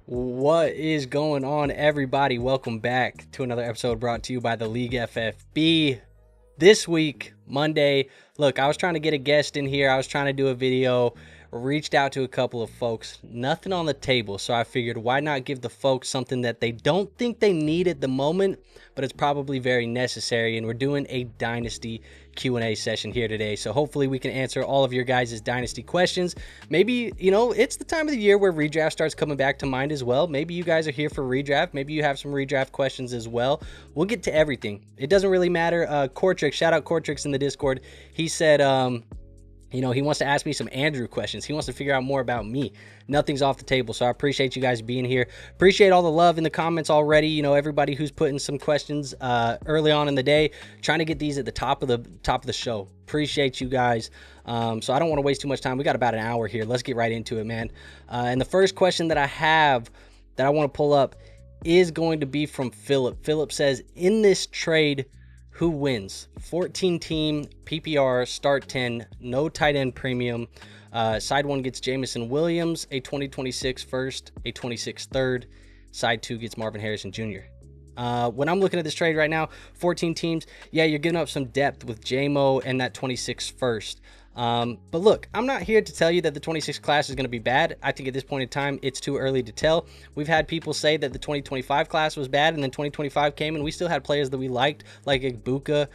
What is going on, everybody? Welcome back to another episode brought to you by the League FFB. This week, Monday, look, I was trying to get a guest in here. I was trying to do a video, reached out to a couple of folks, nothing on the table. So I figured, why not give the folks something that they don't think they need at the moment, but it's probably very necessary. And we're doing a Dynasty Q&A session here today. So hopefully we can answer all of your guys' Dynasty questions. Maybe, it's the time of the year where redraft starts coming back to mind as well. Maybe you guys are here for redraft. Maybe you have some redraft questions as well. We'll get to everything. It doesn't really matter. Cortrix, shout out Cortrix in the Discord. He said, he wants to ask me some Andrew questions. He wants to figure out more about me. Nothing's off the table, so I appreciate you guys being here. Appreciate all the love in the comments already. Everybody who's putting some questions early on in the day, trying to get these at the top of the show. Appreciate you guys. So I don't want to waste too much time. We got about an hour here. Let's get right into it, man. And the first question that I have that I want to pull up is going to be from Philip. Philip says, in this trade, who wins? 14 team PPR start 10, no tight end premium. Side 1 gets Jameson Williams, a 2026 first, a 26 third. Side 2 gets Marvin Harrison Jr. When I'm looking at this trade right now, 14 teams, yeah, you're giving up some depth with JMO and that 26 first. But look, I'm not here to tell you that the 26 class is going to be bad. I think at this point in time, it's too early to tell. We've had people say that the 2025 class was bad, and then 2025 came, and we still had players that we liked, like Ibuka,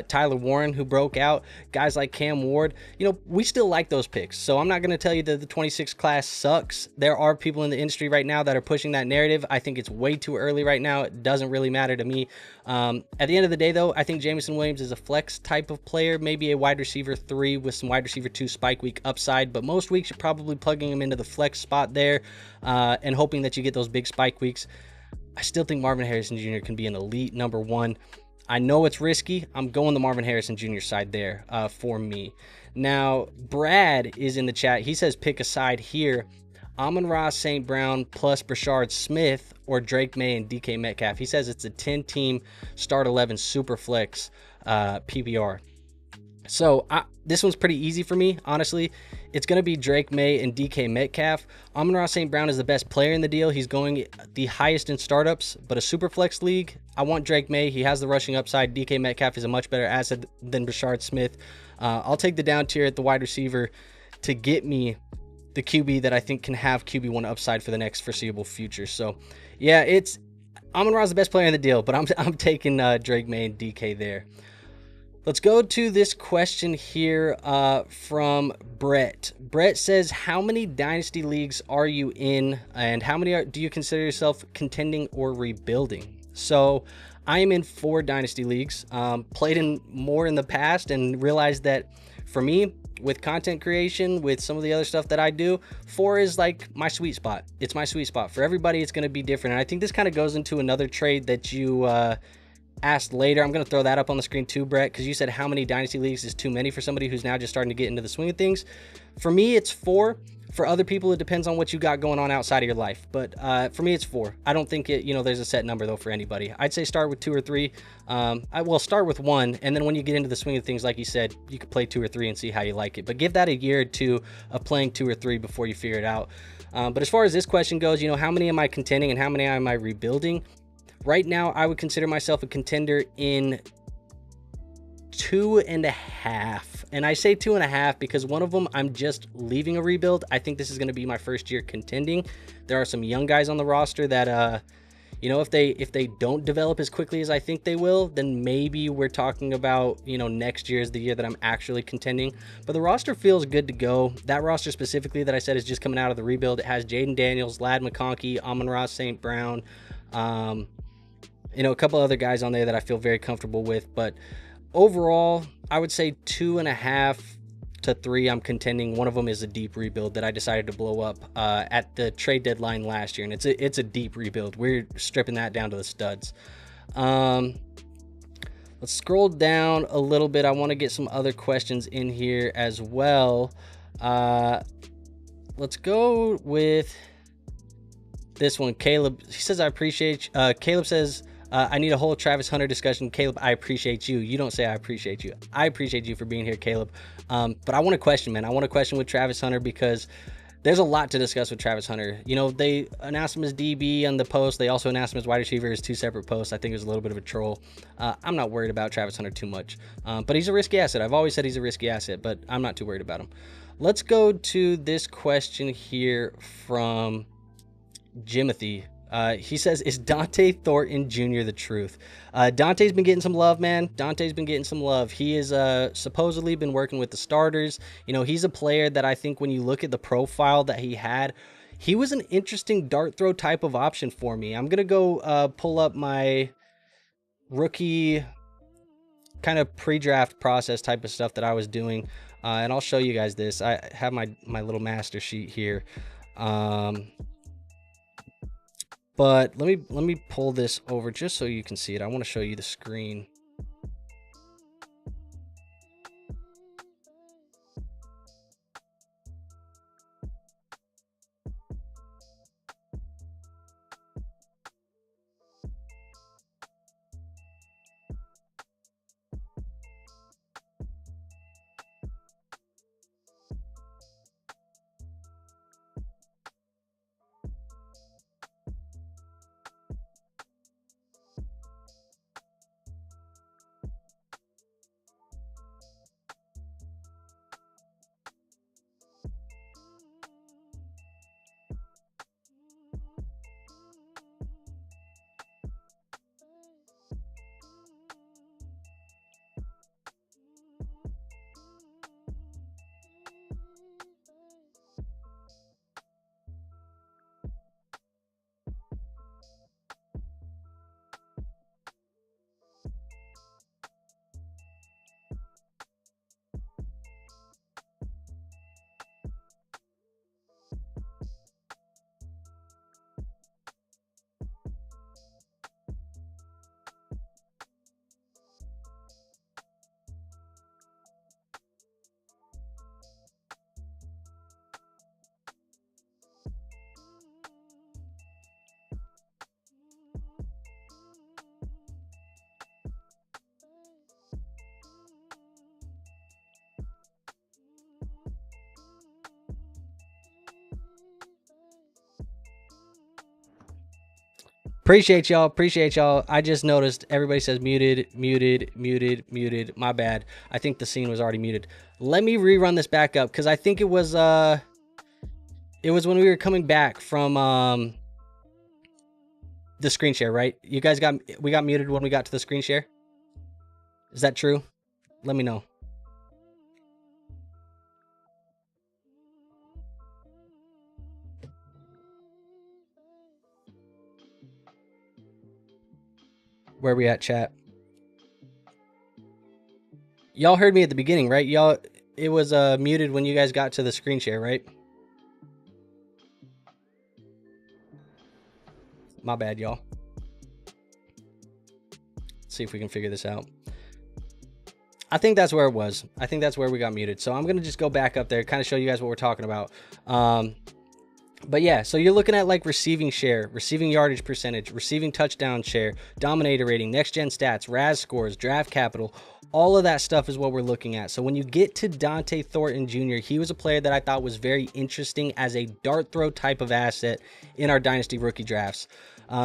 Tyler Warren, who broke out, guys like Cam Ward. We still like those picks. So I'm not going to tell you that the 26 class sucks. There are people in the industry right now that are pushing that narrative. I think it's way too early right now. It doesn't really matter to me. At the end of the day, though, I think Jameson Williams is a flex type of player, maybe a wide receiver 3 with some wide receiver 2 spike week upside, but most weeks you're probably plugging him into the flex spot there and hoping that you get those big spike weeks. I still think Marvin Harrison Jr. can be an elite number 1. I know it's risky. I'm going the Marvin Harrison Jr. side there for me. Now, Brad is in the chat. He says pick a side here. Amon-Ra St. Brown plus Brashard Smith or Drake May and DK Metcalf. He says it's a 10-team start 11 super flex PPR. So this one's pretty easy for me, honestly. It's going to be Drake May and DK Metcalf. Amon-Ra St. Brown is the best player in the deal. He's going the highest in startups, but a super flex league, I want Drake May. He has the rushing upside. DK Metcalf is a much better asset than Brashard Smith. I'll take the down tier at the wide receiver to get me the QB that I think can have QB1 upside for the next foreseeable future. So, yeah, it's Amon-Ra's the best player in the deal, but I'm taking Drake May and DK there. Let's go to this question here from Brett. Brett says, how many Dynasty leagues are you in, and how many do you consider yourself contending or rebuilding? So I am in 4 Dynasty leagues, played in more in the past and realized that for me, with content creation, with some of the other stuff that I do, 4 is like my sweet spot. It's my sweet spot. For everybody, it's going to be different. And I think this kind of goes into another trade that you asked later. I'm going to throw that up on the screen too, Brett, because you said how many Dynasty leagues is too many for somebody who's now just starting to get into the swing of things. For me, it's 4. For other people, it depends on what you got going on outside of your life. But for me, it's 4. I don't think there's a set number though for anybody. I'd say start with 2 or 3. I will start with 1, and then when you get into the swing of things, like you said, you could play 2 or 3 and see how you like it. But give that a year or 2 of playing 2 or 3 before you figure it out. But as far as this question goes, how many am I contending and how many am I rebuilding? Right now, I would consider myself a contender in 2.5. And I say 2.5 because one of them, I'm just leaving a rebuild. I think this is going to be my first year contending. There are some young guys on the roster that, if they don't develop as quickly as I think they will, then maybe we're talking about, next year is the year that I'm actually contending. But the roster feels good to go. That roster specifically that I said is just coming out of the rebuild. It has Jaden Daniels, Ladd McConkey, Amon-Ra St. Brown, a couple other guys on there that I feel very comfortable with. But overall, I would say 2.5 to 3 I'm contending. One of them is a deep rebuild that I decided to blow up at the trade deadline last year, and it's a deep rebuild. We're stripping that down to the studs. Let's scroll down a little bit. I want to get some other questions in here as well. Let's go with this one. Caleb, he says, I appreciate you. Caleb says, I need a whole Travis Hunter discussion. Caleb, I appreciate you. You don't say I appreciate you. I appreciate you for being here, Caleb. But I want a question, man. I want a question with Travis Hunter because there's a lot to discuss with Travis Hunter. You know, they announced him as DB on the post. They also announced him as wide receiver as 2 separate posts. I think it was a little bit of a troll. I'm not worried about Travis Hunter too much, but he's a risky asset. I've always said he's a risky asset, but I'm not too worried about him. Let's go to this question here from Jimothy. He says, is Dante Thornton Jr. the truth? Dante's been getting some love, man. Dante's been getting some love. He is supposedly been working with the starters. You know, he's a player that I think when you look at the profile that he had, he was an interesting dart throw type of option for me. I'm going to go pull up my rookie kind of pre-draft process type of stuff that I was doing, and I'll show you guys this. I have my little master sheet here. But let me pull this over just so you can see it. I want to show you the screen. Appreciate y'all. I just noticed everybody says muted. My bad. I think the scene was already muted. Let me rerun this back up because I think it was when we were coming back from the screen share, right? You guys we got muted when we got to the screen share. Is that true? Let me know. Where we at, chat? Y'all heard me at the beginning, right? Y'all, it was muted when you guys got to the screen share, right? My bad, y'all. Let's see if we can figure this out. I think that's where it was. I think that's where we got muted. So I'm going to just go back up there, kind of show you guys what we're talking about. But yeah, so you're looking at like receiving share, receiving yardage percentage, receiving touchdown share, dominator rating, next gen stats, RAS scores, draft capital, all of that stuff is what we're looking at. So when you get to Dante Thornton Jr., he was a player that I thought was very interesting as a dart throw type of asset in our dynasty rookie drafts.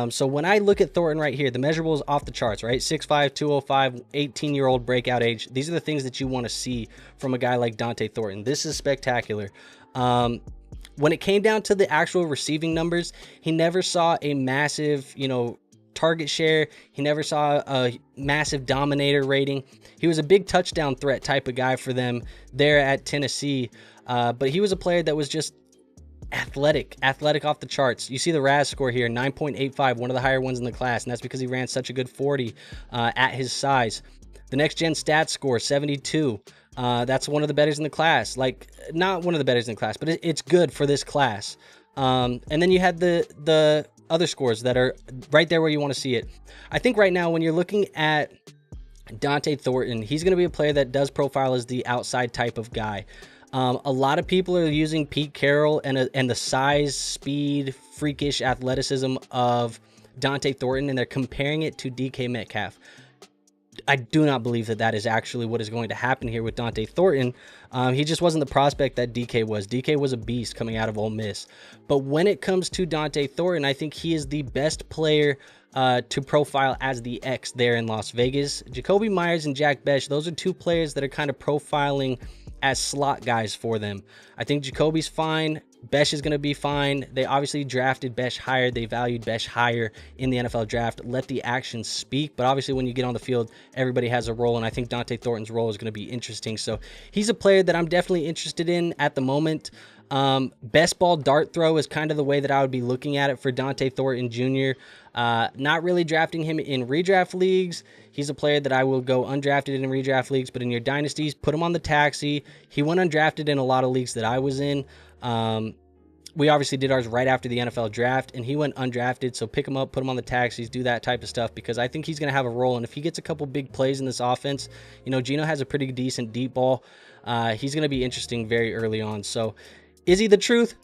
So when I look at Thornton right here, the measurables off the charts, right? 6'5", 205, 18-year-old breakout age. These are the things that you want to see from a guy like Dante Thornton. This is spectacular. When it came down to the actual receiving numbers, he never saw a massive, target share. He never saw a massive dominator rating. He was a big touchdown threat type of guy for them there at Tennessee. But he was a player that was just athletic off the charts. You see the RAS score here, 9.85, one of the higher ones in the class, and that's because he ran such a good 40 at his size. The next gen stats score, 72. That's one of the betters in the class. Like, not one of the betters in the class, but it's good for this class. And then you had the other scores that are right there where you want to see it. I think right now when you're looking at Dante Thornton, he's going to be a player that does profile as the outside type of guy. A lot of people are using Pete Carroll and the size, speed, freakish athleticism of Dante Thornton, and they're comparing it to DK Metcalf. I do not believe that that is actually what is going to happen here with Dante Thornton. He just wasn't the prospect that DK was. DK was a beast coming out of Ole Miss. But when it comes to Dante Thornton, I think he is the best player to profile as the X there in Las Vegas. Jacoby Myers and Jack Besh, those are two players that are kind of profiling as slot guys for them. I think Jacoby's fine. Besh is going to be fine. They obviously drafted Besh higher. They valued Besh higher in the NFL draft. Let the actions speak. But obviously when you get on the field, everybody has a role. And I think Dante Thornton's role is going to be interesting. So he's a player that I'm definitely interested in at the moment. Best ball dart throw is kind of the way that I would be looking at it for Dante Thornton Jr. Not really drafting him in redraft leagues. He's a player that I will go undrafted in redraft leagues, but in your dynasties, put him on the taxi. He went undrafted in a lot of leagues that I was in. We obviously did ours right after the NFL draft, and he went undrafted, so pick him up, put him on the taxis, do that type of stuff, because I think he's going to have a role, and if he gets a couple big plays in this offense, you know, Geno has a pretty decent deep ball. He's going to be interesting very early on. So is he the truth?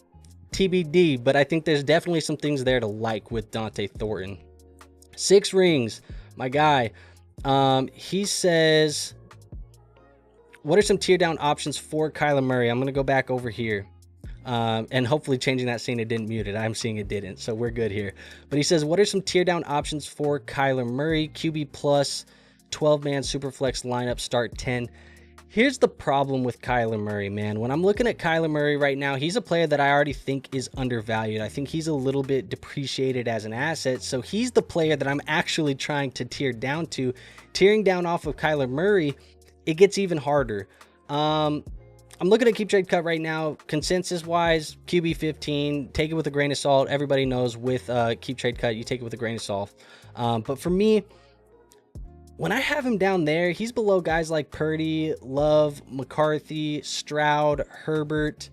TBD, but I think there's definitely some things there to like with Dante Thornton. 6 Rings, my guy. He says, what are some tear down options for Kyler Murray? I'm going to go back over here. And hopefully changing that scene, it didn't mute it. I'm seeing it didn't, so we're good here. But he says, what are some tear down options for Kyler Murray? QB plus, 12-man Superflex lineup, start 10. Here's the problem with Kyler Murray, man. When I'm looking at Kyler Murray right now, he's a player that I already think is undervalued. I think he's a little bit depreciated as an asset. So he's the player that I'm actually trying to tear down to. Tearing down off of Kyler Murray, it gets even harder. I'm looking at Keep Trade Cut right now. Consensus-wise, QB 15. Take it with a grain of salt. Everybody knows with Keep Trade Cut, you take it with a grain of salt. But for me, when I have him down there, he's below guys like Purdy, Love, McCarthy, Stroud, Herbert.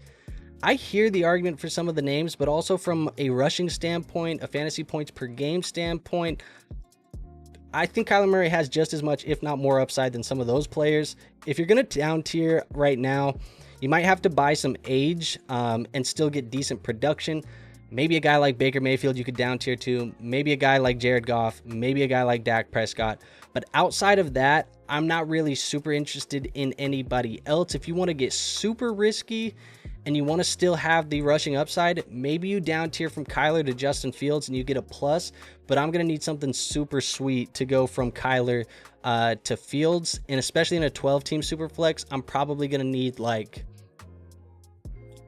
I hear the argument for some of the names, but also from a rushing standpoint, a fantasy points per game standpoint, I think Kyler Murray has just as much, if not more, upside than some of those players. If you're going to down tier right now, you might have to buy some age and still get decent production. Maybe a guy like Baker Mayfield you could down tier to. Maybe a guy like Jared Goff. Maybe a guy like Dak Prescott. But outside of that, I'm not really super interested in anybody else. If you want to get super risky and you want to still have the rushing upside, maybe you down tier from Kyler to Justin Fields and you get a plus. But I'm going to need something super sweet to go from Kyler to Fields. And especially in a 12-team super flex, I'm probably going to need, like,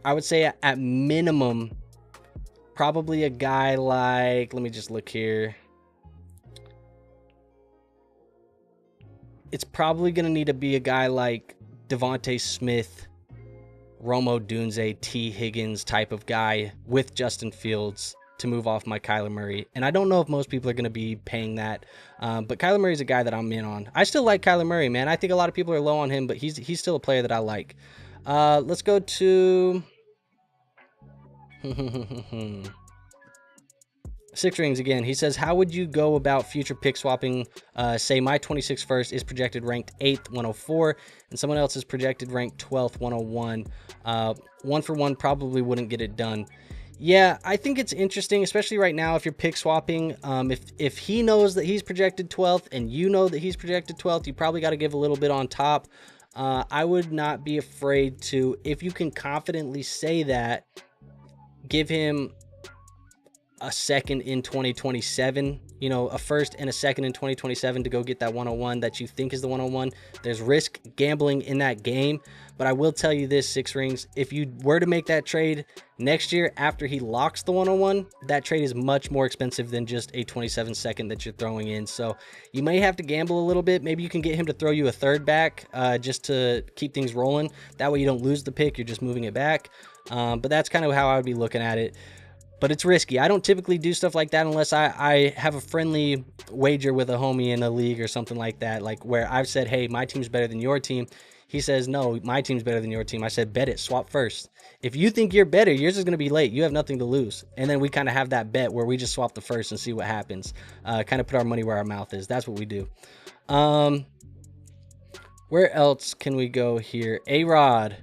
I would say at minimum, probably a guy like, let me just look here. It's probably going to need to be a guy like Devontae Smith, Romo Dunze, T. Higgins type of guy with Justin Fields to move off my Kyler Murray. And I don't know if most people are going to be paying that. But Kyler Murray is a guy that I'm in on. I still like Kyler Murray, man. I think a lot of people are low on him, but he's still a player that I like. Let's go to 6 Rings again. He says, how would you go about future pick swapping? Say my 26 first is projected ranked 8th, 104, and someone else is projected ranked 12th, 101. 1 for 1 probably wouldn't get it done. Yeah, I think it's interesting, especially right now if you're pick swapping. If he knows that he's projected 12th and you know that he's projected 12th, you probably got to give a little bit on top. I would not be afraid to, if you can confidently say that, give him a second in 2027, you know, a first and a second in 2027 to go get that 101 that you think is the 101. There's risk gambling in that game, but I will tell you this, 6 Rings, if you were to make that trade next year after he locks the 101, that trade is much more expensive than just a 27 second that you're throwing in. So you may have to gamble a little bit. Maybe you can get him to throw you a third back just to keep things rolling. That way you don't lose the pick, you're just moving it back. But that's kind of how I would be looking at it. But it's risky. I don't typically do stuff like that unless I have a friendly wager with a homie in a league or something like that, like where I've said, hey, my team's better than your team. He says, no, my team's better than your team. I said, bet it, swap first. If you think you're better, yours is going to be late. You have nothing to lose. And then we kind of have that bet where we just swap the first and see what happens. Kind of put our money where our mouth is. That's what we do. Where else can we go here? A-Rod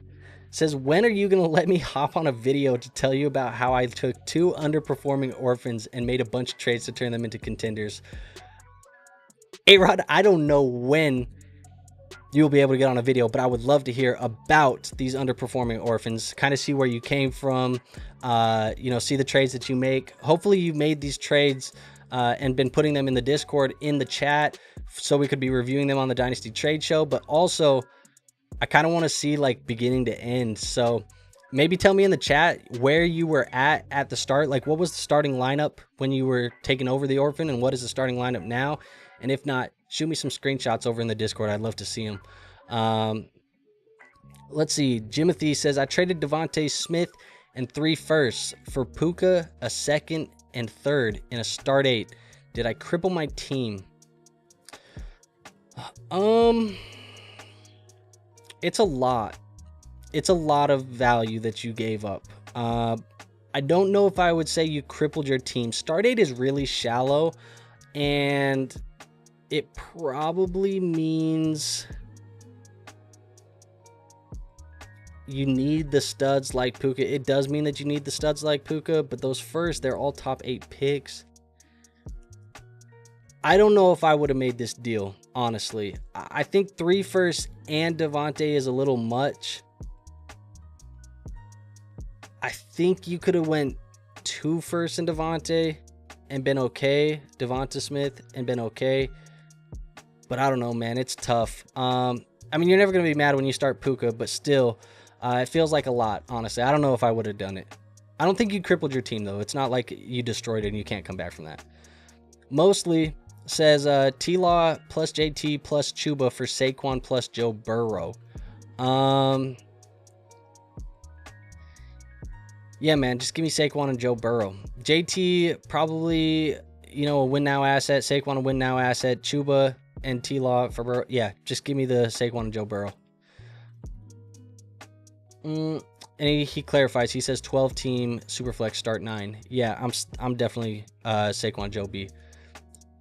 says, when are you going to let me hop on a video to tell you about how I took 2 underperforming orphans and made a bunch of trades to turn them into contenders? A-Rod, I don't know when you'll be able to get on a video, but I would love to hear about these underperforming orphans, kind of see where you came from, you know, see the trades that you make. Hopefully you made these trades and been putting them in the Discord, in the chat, so we could be reviewing them on the Dynasty Trade Show. But also, I kind of want to see like beginning to end. So maybe tell me in the chat where you were at the start. Like, what was the starting lineup when you were taking over the orphan, and what is the starting lineup now? And if not, shoot me some screenshots over in the Discord. I'd love to see them. Let's see. Jimothy says, I traded Devontae Smith and 3 firsts for Puka, a 2nd and 3rd in a start 8. Did I cripple my team? It's a lot. It's a lot of value that you gave up. I don't know if I would say you crippled your team. Start 8 is really shallow, and it probably means you need the studs like Puka. It does mean that you need the studs like Puka, but those first, they're all top 8 picks. I don't know if I would have made this deal, honestly. I think 3 firsts and Devontae is a little much. I think you could have went 2 firsts in Devontae and been okay. Devonta Smith and been okay. But I don't know, man. It's tough. I mean, you're never going to be mad when you start Puka, but still, it feels like a lot, honestly. I don't know if I would have done it. I don't think you crippled your team, though. It's not like you destroyed it and you can't come back from that. Mostly says T-Law plus JT plus Chuba for Saquon plus Joe Burrow. Yeah, man, just give me Saquon and Joe Burrow. JT probably, you know, a win now asset. Saquon a win now asset. Chuba and T-Law for Burrow. Yeah, just give me the Saquon and Joe Burrow. And he clarifies. He says 12-team Superflex start 9. Yeah, I'm definitely Saquon Joe B.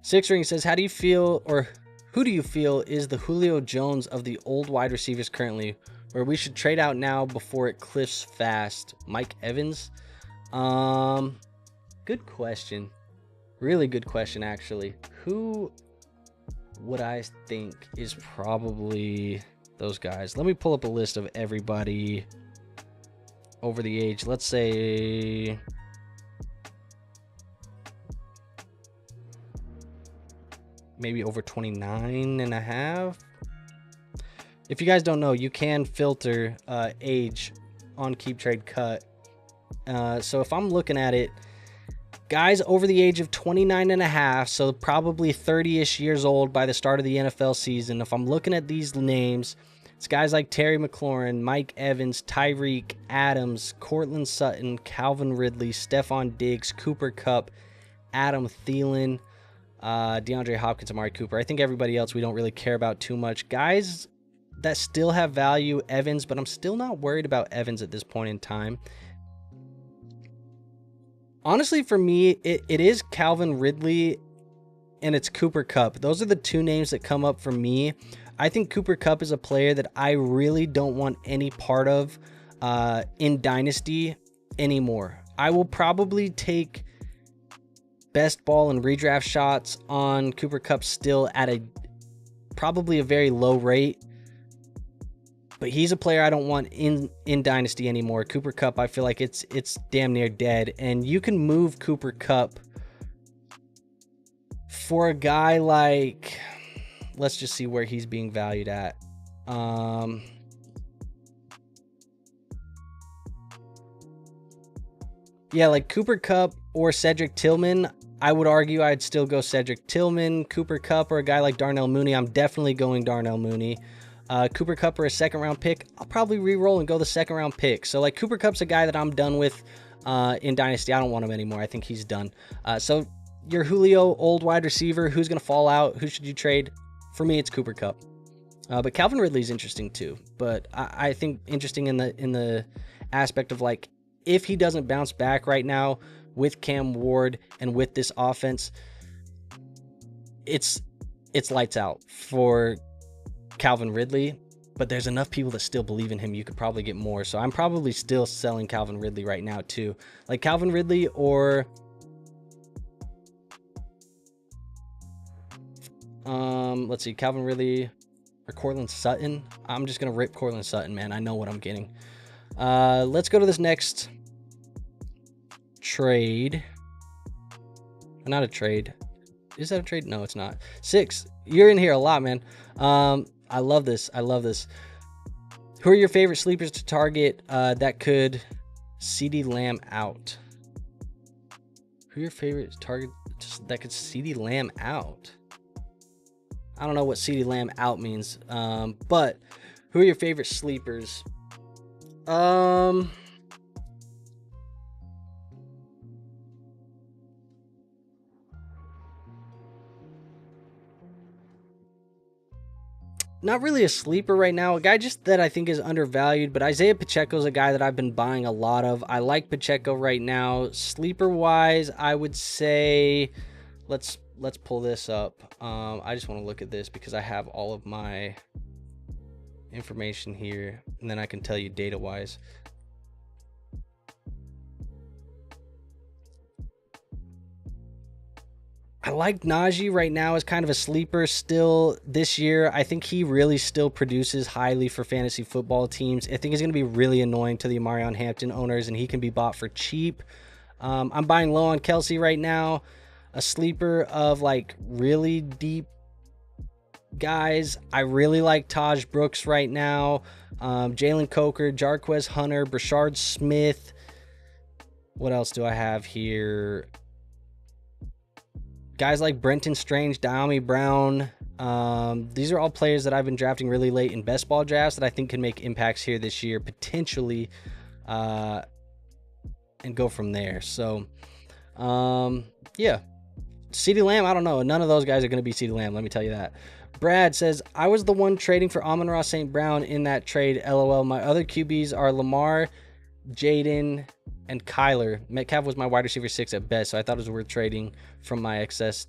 Six Ring says, how do you feel, or who do you feel is the Julio Jones of the old wide receivers currently, where we should trade out now before it cliffs fast? Mike Evans? Good question. Really good question, actually. Who would I think is probably those guys? Let me pull up a list of everybody over the age. Let's say maybe over 29 and a half. If you guys don't know, you can filter age on Keep Trade Cut. So if I'm looking at it, guys over the age of 29 and a half, so probably 30-ish years old by the start of the NFL season. If I'm looking at these names, it's guys like Terry McLaurin, Mike Evans, Tyreek, Adams, Cortland Sutton, Calvin Ridley, Stephon Diggs, Cooper Kupp, Adam Thielen, DeAndre Hopkins, Amari Cooper. I think everybody else we don't really care about too much. Guys that still have value, Evans, but I'm still not worried about Evans at this point in time. Honestly, for me, it is Calvin Ridley and it's Cooper Kupp. Those are the two names that come up for me. I think Cooper Kupp is a player that I really don't want any part of in Dynasty anymore. I will probably take best ball and redraft shots on Cooper Kupp still at probably a very low rate. But he's a player I don't want in Dynasty anymore. Cooper Kupp, I feel like it's damn near dead. And you can move Cooper Kupp for a guy like, let's just see where he's being valued at. Yeah, like Cooper Kupp or Cedric Tillman. I would argue I'd still go Cedric Tillman. Cooper Kupp or a guy like Darnell Mooney. I'm definitely going Darnell Mooney. Cooper Kupp or a second-round pick, I'll probably re-roll and go the second-round pick. So, like, Cooper Kupp's a guy that I'm done with in Dynasty. I don't want him anymore. I think he's done. So, your Julio, old wide receiver, who's going to fall out? Who should you trade? For me, it's Cooper Kupp. But Calvin Ridley's interesting, too. But I think interesting in the aspect of, like, if he doesn't bounce back right now with Cam Ward and with this offense, it's lights out for Calvin Ridley, but there's enough people that still believe in him. You could probably get more. So I'm probably still selling Calvin Ridley right now too. Like Calvin Ridley or Let's see, Calvin Ridley or Cortland Sutton. I'm just gonna rip Cortland Sutton, man. I know what I'm getting. Let's go to this next trade. Not a trade. Is that a trade? No, it's not. 6. You're in here a lot, man. I love this. I love this. Who are your favorite sleepers to target that could CeeDee Lamb out? Who are your favorite target that could CeeDee Lamb out? I don't know what CeeDee Lamb out means, but who are your favorite sleepers? Not really a sleeper right now. A guy just that I think is undervalued, but Isaiah Pacheco is a guy that I've been buying a lot of. I like Pacheco right now. Sleeper wise, I would say, let's pull this up. I just want to look at this because I have all of my information here, and then I can tell you data wise. I like Najee right now as kind of a sleeper still this year. I think he really still produces highly for fantasy football teams. I think he's going to be really annoying to the Amarion Hampton owners, and he can be bought for cheap. I'm buying low on Kelsey right now. A sleeper of like really deep guys. I really like Taj Brooks right now. Jalen Coker, Jarquez Hunter, Brashard Smith. What else do I have here? Guys like Brenton Strange, Diami Brown. These are all players that I've been drafting really late in best ball drafts that I think can make impacts here this year, potentially, and go from there. So, yeah. CeeDee Lamb, I don't know. None of those guys are going to be CeeDee Lamb, let me tell you that. Brad says, I was the one trading for Amon-Ra St. Brown in that trade, LOL. My other QBs are Lamar, Jaden, and Kyler. Metcalf was my wide receiver 6 at best, so I thought it was worth trading from my excess.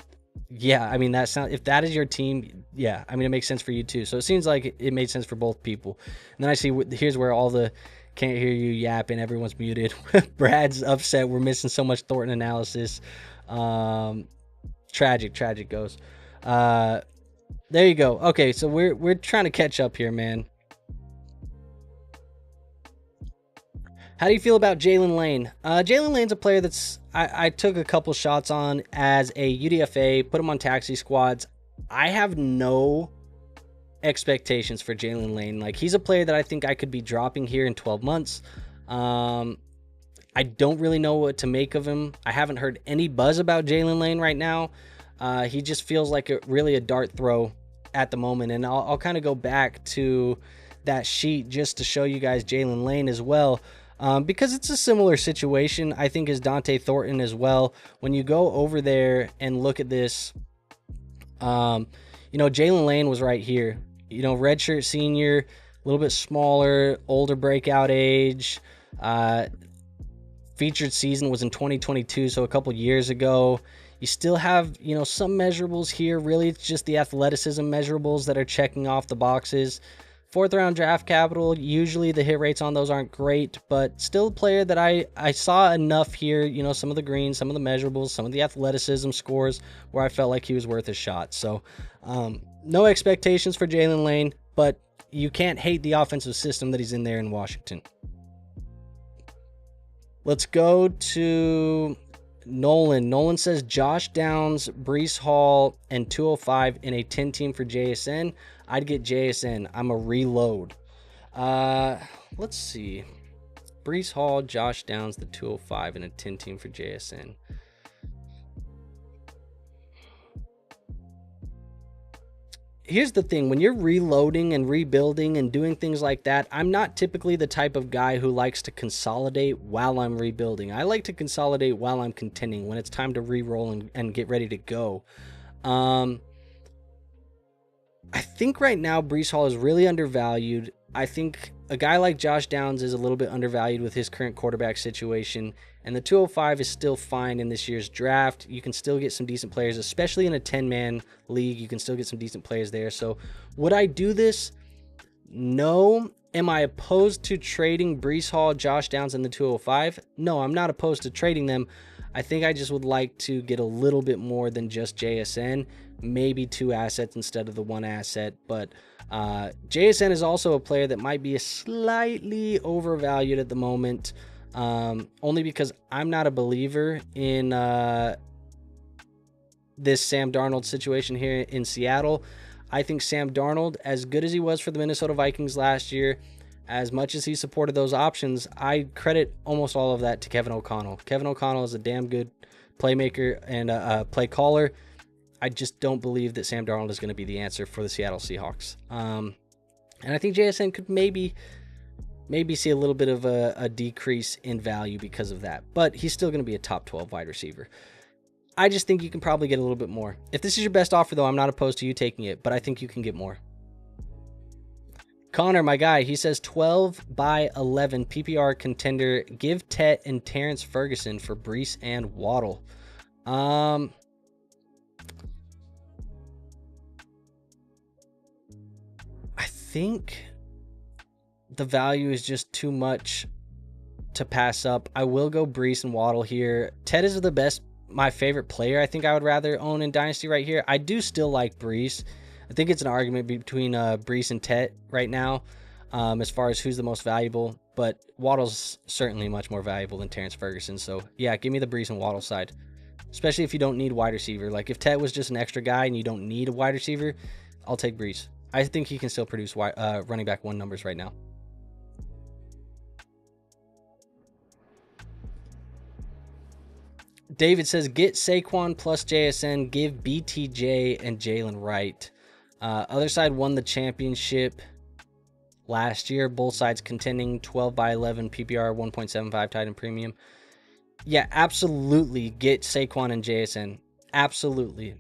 Yeah, I mean, that sounds, if that is your team, yeah, I mean, it makes sense for you too. So it seems like it made sense for both people. And then I see, here's where all the can't hear you yapping, everyone's muted. Brad's upset, we're missing so much Thornton analysis. Tragic goes. There you go. Okay, so we're trying to catch up here, man. How do you feel about Jalen Lane? Jalen Lane's a player that's I took a couple shots on as a UDFA, put him on taxi squads. I have no expectations for Jalen Lane. Like, he's a player that I think I could be dropping here in 12 months. I don't really know what to make of him. I haven't heard any buzz about Jalen Lane right now. He just feels like really a dart throw at the moment. And I'll kind of go back to that sheet just to show you guys Jalen Lane as well. Because it's a similar situation, I think, as Dante Thornton as well. When you go over there and look at this, you know, Jalen Lane was right here. You know, redshirt senior, a little bit smaller, older breakout age. Featured season was in 2022, so a couple years ago. You still have, you know, some measurables here. Really, it's just the athleticism measurables that are checking off the boxes. 4th round draft capital, usually the hit rates on those aren't great, but still a player that I saw enough here, you know, some of the greens, some of the measurables, some of the athleticism scores where I felt like he was worth a shot. So no expectations for Jalen Lane, but you can't hate the offensive system that he's in there in Washington. Let's go to Nolan. Nolan says Josh Downs, Breece Hall, and 205 in a 10 team for JSN. I'd get JSN. I'm a reload. Let's see. Breece Hall, Josh Downs, the 205 in a 10 team for JSN. Here's the thing, when you're reloading and rebuilding and doing things like that, I'm not typically the type of guy who likes to consolidate while I'm rebuilding. I like to consolidate while I'm contending, when it's time to re-roll and get ready to go. I think right now Breece Hall is really undervalued. I think a guy like Josh Downs is a little bit undervalued with his current quarterback situation. And the 205 is still fine in this year's draft. You can still get some decent players, especially in a 10-man league. You can still get some decent players there. So would I do this? No. Am I opposed to trading Breece Hall, Josh Downs, and the 205? No, I'm not opposed to trading them. I think I just would like to get a little bit more than just JSN, maybe 2 assets instead of the 1 asset. But JSN is also a player that might be a slightly overvalued at the moment, only because I'm not a believer in this Sam Darnold situation here in Seattle. I think Sam Darnold, as good as he was for the Minnesota Vikings last year, as much as he supported those options, I credit almost all of that to Kevin O'Connell. Kevin O'Connell is a damn good playmaker and a play caller. I just don't believe that Sam Darnold is going to be the answer for the Seattle Seahawks. And I think JSN could maybe see a little bit of a decrease in value because of that. But he's still going to be a top 12 wide receiver. I just think you can probably get a little bit more. If this is your best offer, though, I'm not opposed to you taking it, but I think you can get more. Connor, my guy, he says 12 by 11 PPR contender. Give Tet and Terrence Ferguson for Breece and Waddle. I think the value is just too much to pass up. I will go Breece and Waddle here. Tet is my favorite player. I think I would rather own in Dynasty right here. I do still like Breece. I think it's an argument between Breece and Tet right now as far as who's the most valuable, but Waddle's certainly much more valuable than Terrence Ferguson. So yeah, give me the Breece and Waddle side, especially if you don't need wide receiver. Like if Tet was just an extra guy and you don't need a wide receiver, I'll take Breece. I think he can still produce running back 1 numbers right now. David says, get Saquon plus JSN, give BTJ and Jalen Wright. Other side won the championship last year. Both sides contending 12 by 11 PPR, 1.75 tight end premium. Yeah, absolutely get Saquon and JSN. Absolutely.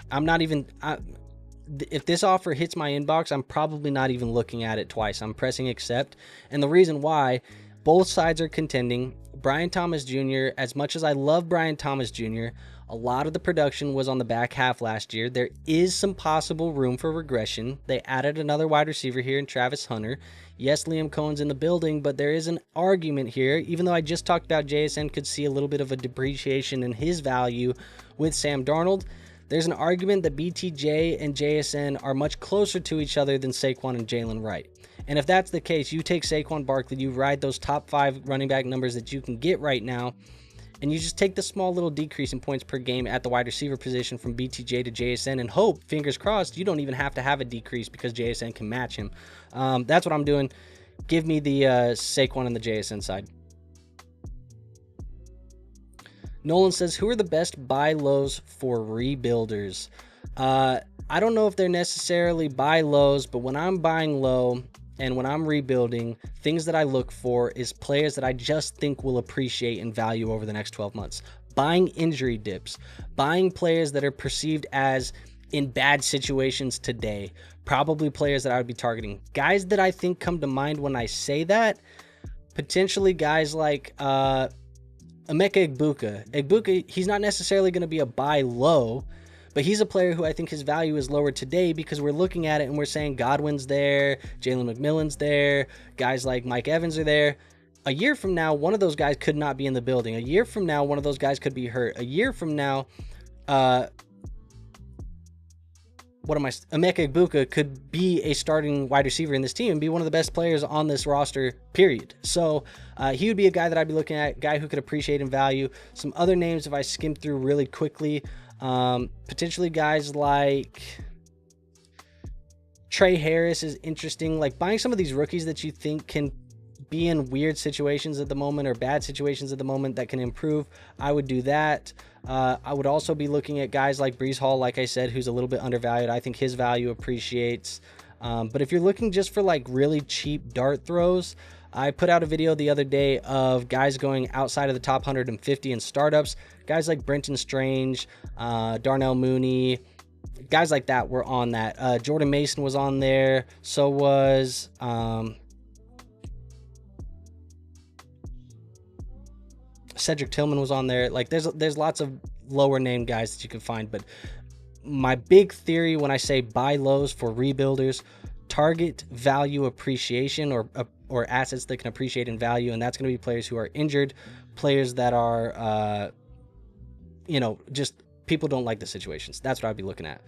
If this offer hits my inbox, I'm probably not even looking at it twice. I'm pressing accept. And the reason why, both sides are contending. Brian Thomas Jr., as much as I love Brian Thomas Jr., a lot of the production was on the back half last year. There is some possible room for regression. They added another wide receiver here in Travis Hunter. Yes, Liam Cohen's in the building, but there is an argument here. Even though I just talked about JSN could see a little bit of a depreciation in his value with Sam Darnold, there's an argument that BTJ and JSN are much closer to each other than Saquon and Jalen Wright. And if that's the case, you take Saquon Barkley, you ride those top 5 running back numbers that you can get right now, and you just take the small little decrease in points per game at the wide receiver position from BTJ to JSN and hope, fingers crossed, you don't even have to have a decrease because JSN can match him. That's what I'm doing. Give me the Saquon and the JSN side. Nolan says, who are the best buy lows for rebuilders? I don't know if they're necessarily buy lows, but when I'm buying low and when I'm rebuilding, things that I look for is players that I just think will appreciate in value over the next 12 months. Buying injury dips, buying players that are perceived as in bad situations today, probably players that I would be targeting. Guys that I think come to mind when I say that, potentially guys like Emeka Egbuka. Egbuka, he's not necessarily going to be a buy low, but he's a player who I think his value is lower today because we're looking at it and we're saying Godwin's there, Jalen McMillan's there, guys like Mike Evans are there. A year from now, one of those guys could not be in the building. A year from now, one of those guys could be hurt. A year from now, Emeka Egbuka could be a starting wide receiver in this team and be one of the best players on this roster, period. So he would be a guy that I'd be looking at, guy who could appreciate in value. Some other names, if I skim through really quickly, potentially guys like Trey Harris is interesting. Like buying some of these rookies that you think can be in weird situations at the moment or bad situations at the moment that can improve, I would do that. I would also be looking at guys like Breece Hall, like I said, who's a little bit undervalued. I think his value appreciates. But if you're looking just for like really cheap dart throws, I put out a video the other day of guys going outside of the top 150 in startups. Guys like Brenton Strange, Darnell Mooney, guys like that were on that. Jordan Mason was on there. So was Cedric Tillman was on there. Like there's lots of lower name guys that you can find. But my big theory when I say buy lows for rebuilders, target value appreciation or assets that can appreciate in value, and that's going to be players who are injured, players that are just people don't like the situations. That's what I'd be looking at.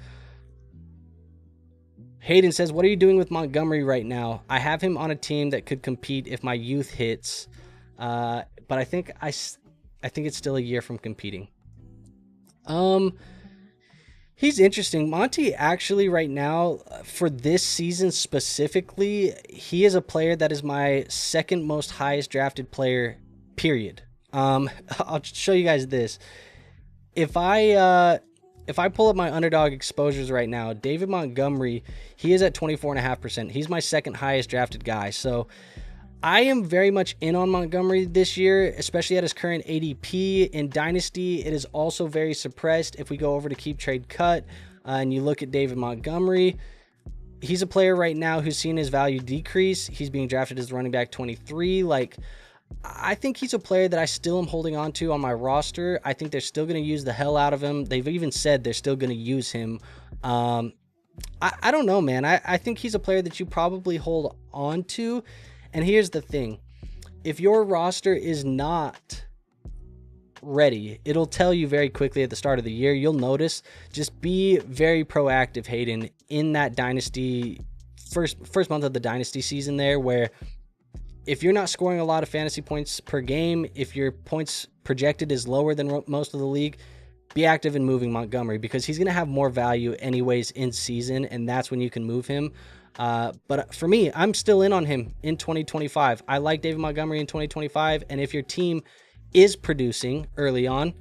Hayden says, what are you doing with Montgomery right now? I have him on a team that could compete if my youth hits, but I think it's still a year from competing. He's interesting. Monty actually right now, for this season specifically, he is a player that is my second most highest drafted player, period. I'll show you guys this. If I pull up my underdog exposures right now, David Montgomery, he is at 24.5%. He's my second highest drafted guy. So I am very much in on Montgomery this year, especially at his current ADP. In Dynasty, it is also very suppressed. If we go over to keep trade cut and you look at David Montgomery, he's a player right now who's seen his value decrease. He's being drafted as running back 23. Like, I think he's a player that I still am holding on to on my roster. I think they're still going to use the hell out of him. They've even said they're still going to use him. I don't know, man. I think he's a player that you probably hold on to. And here's the thing. If your roster is not ready, it'll tell you very quickly at the start of the year. You'll notice. Just be very proactive, Hayden, in that dynasty, first month of the dynasty season there, where if you're not scoring a lot of fantasy points per game, if your points projected is lower than most of the league, be active in moving Montgomery, because he's going to have more value anyways in season, and that's when you can move him. But for me, I'm still in on him in 2025. I like David Montgomery in 2025, and if your team is producing early on,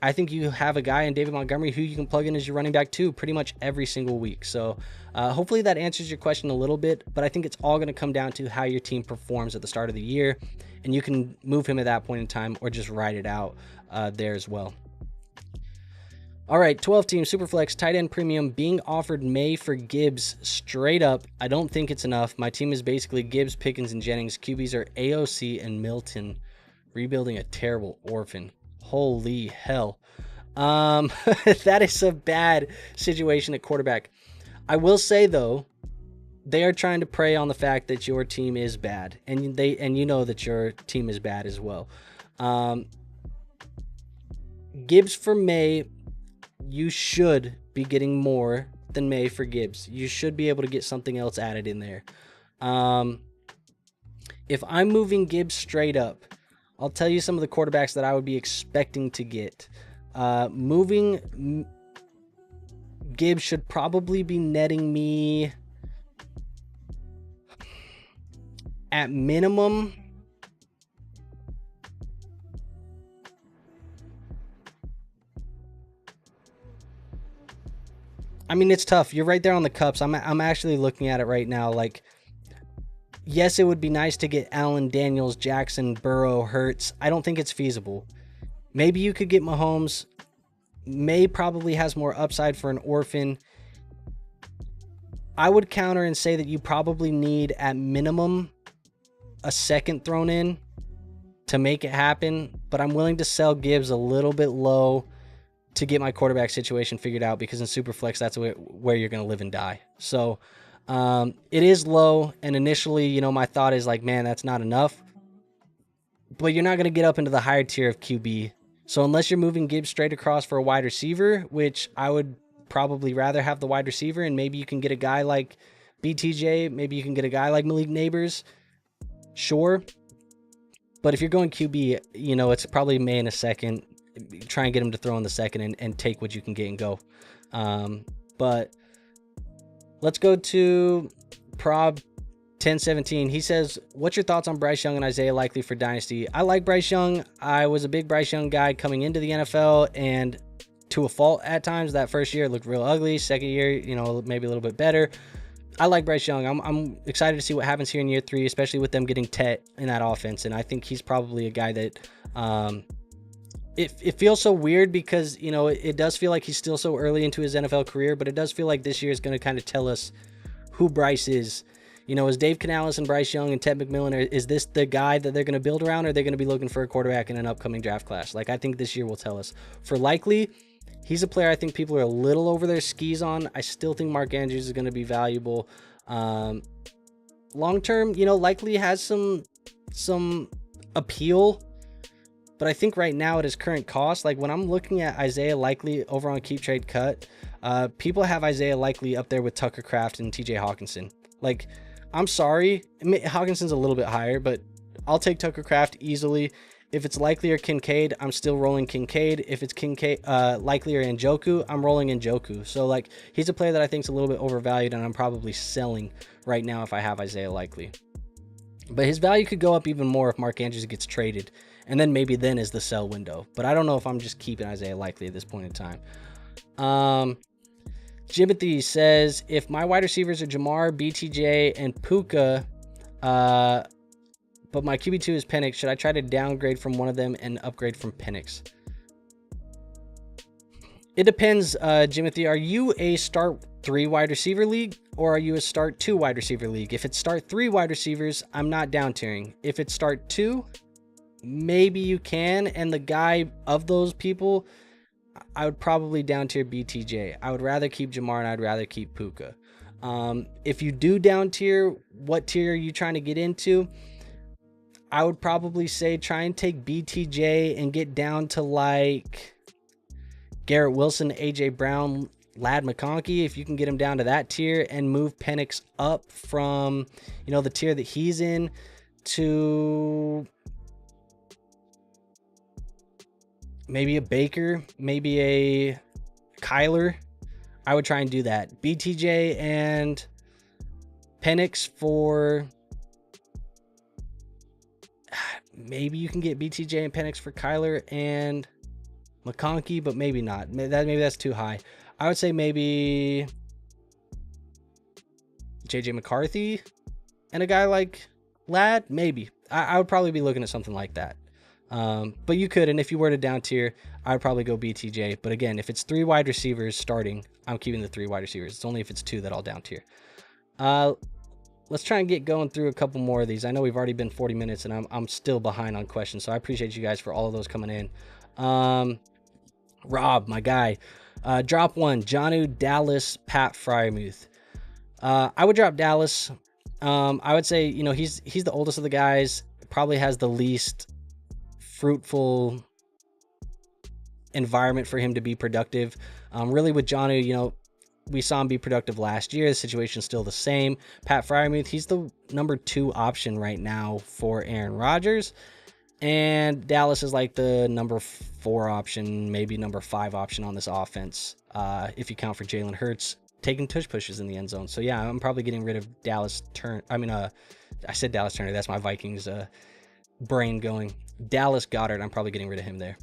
I think you have a guy in David Montgomery who you can plug in as your running back too pretty much every single week. So hopefully that answers your question a little bit, but I think it's all going to come down to how your team performs at the start of the year, and you can move him at that point in time or just ride it out there as well. All right, 12-team Superflex tight end premium being offered May for Gibbs straight up. I don't think it's enough. My team is basically Gibbs, Pickens, and Jennings. QBs are AOC and Milton. Rebuilding a terrible orphan. Holy hell. That is a bad situation at quarterback. I will say, though, they are trying to prey on the fact that your team is bad, and you know that your team is bad as well. Gibbs for May, you should be getting more than May for Gibbs. You should be able to get something else added in there. If I'm moving Gibbs straight up, I'll tell you some of the quarterbacks that I would be expecting to get. Moving Gibbs should probably be netting me at minimum I mean, it's tough. You're right there on the cups. I'm actually looking at it right now. Like, yes, it would be nice to get Allen, Daniels, Jackson, Burrow, Hurts. I don't think it's feasible. Maybe you could get Mahomes. May probably has more upside for an orphan. I would counter and say that you probably need at minimum a second thrown in to make it happen, but I'm willing to sell Gibbs a little bit low to get my quarterback situation figured out, because in Superflex, that's where you're going to live and die. So it is low, and initially, my thought is like, man, that's not enough. But you're not going to get up into the higher tier of QB. So unless you're moving Gibbs straight across for a wide receiver, which I would probably rather have the wide receiver, and maybe you can get a guy like BTJ, maybe you can get a guy like Malik Neighbors, sure. But if you're going QB, it's probably May in a second. Try and get him to throw in the second and take what you can get and go. But let's go to Prob 1017. He says, what's your thoughts on Bryce Young and Isaiah Likely for Dynasty? I like Bryce Young. I was a big Bryce Young guy coming into the NFL, and to a fault at times. That first year it looked real ugly. Second year, maybe a little bit better. I like Bryce Young. I'm excited to see what happens here in year 3, especially with them getting Tet in that offense. And I think he's probably a guy that it feels so weird because, it does feel like he's still so early into his NFL career, but it does feel like this year is going to kind of tell us who Bryce is. Is Dave Canales and Bryce Young and Ted McMillan, is this the guy that they're going to build around, or are they going to be looking for a quarterback in an upcoming draft class? Like, I think this year will tell us. For Likely, he's a player I think people are a little over their skis on. I still think Mark Andrews is going to be valuable. Long term, Likely has some appeal, But I think right now at his current cost, like when I'm looking at Isaiah Likely over on Keep Trade Cut, people have Isaiah Likely up there with Tucker Kraft and TJ Hawkinson. Like, I'm sorry, Hawkinson's a little bit higher, but I'll take Tucker Kraft easily. If it's Likely or Kincaid, I'm still rolling Kincaid. If it's Likely or Njoku, I'm rolling Njoku. So like, he's a player that I think is a little bit overvalued, and I'm probably selling right now if I have Isaiah Likely. But his value could go up even more if Mark Andrews gets traded, and then maybe then is the sell window. But I don't know if I'm just keeping Isaiah Likely at this point in time. Jimothy says, if my wide receivers are Jamar, BTJ, and Puka, but my QB2 is Penix, should I try to downgrade from one of them and upgrade from Penix? It depends, Jimothy. Are you a start 3 wide receiver league, or are you a start 2 wide receiver league? If it's start 3 wide receivers, I'm not down tiering. If it's start 2, maybe you can. And the guy of those people, I would probably down tier BTJ. I would rather keep Jamar, and I'd rather keep Puka. If you do down tier, what tier are you trying to get into? I would probably say try and take BTJ and get down to like Garrett Wilson, AJ Brown, Lad McConkey. If you can get him down to that tier, and move Penix up from, you know, the tier that he's in to maybe a Baker, maybe a Kyler, I would try and do that. BTJ and Penix for, maybe you can get BTJ and Penix for Kyler and McConkey, but maybe not. Maybe that's too high. I would say maybe JJ McCarthy and a guy like Ladd, maybe. I would probably be looking at something like that. But you could, and if you were to down tier, I would probably go BTJ. But again, if it's 3 wide receivers starting, I'm keeping the 3 wide receivers. It's only if it's 2 that I'll down tier. Let's try and get going through a couple more of these. I know we've already been 40 minutes, and I'm still behind on questions, so I appreciate you guys for all of those coming in. Rob, my guy, drop 1, Jonnu, Dallas, Pat Freiermuth. I would drop Dallas. I would say, you know, he's the oldest of the guys, probably has the least fruitful environment for him to be productive. Really with Jonnu, you know, we saw him be productive last year. The situation's still the same. Pat Freiermuth, he's the number 2 option right now for Aaron Rodgers. And Dallas is like the number 4 option, maybe number 5 option on this offense. If you count for Jalen Hurts taking tush pushes in the end zone. So yeah, I'm probably getting rid of Dallas Turner. I said Dallas Turner. That's my Vikings brain going. Dallas Goedert, I'm probably getting rid of him there.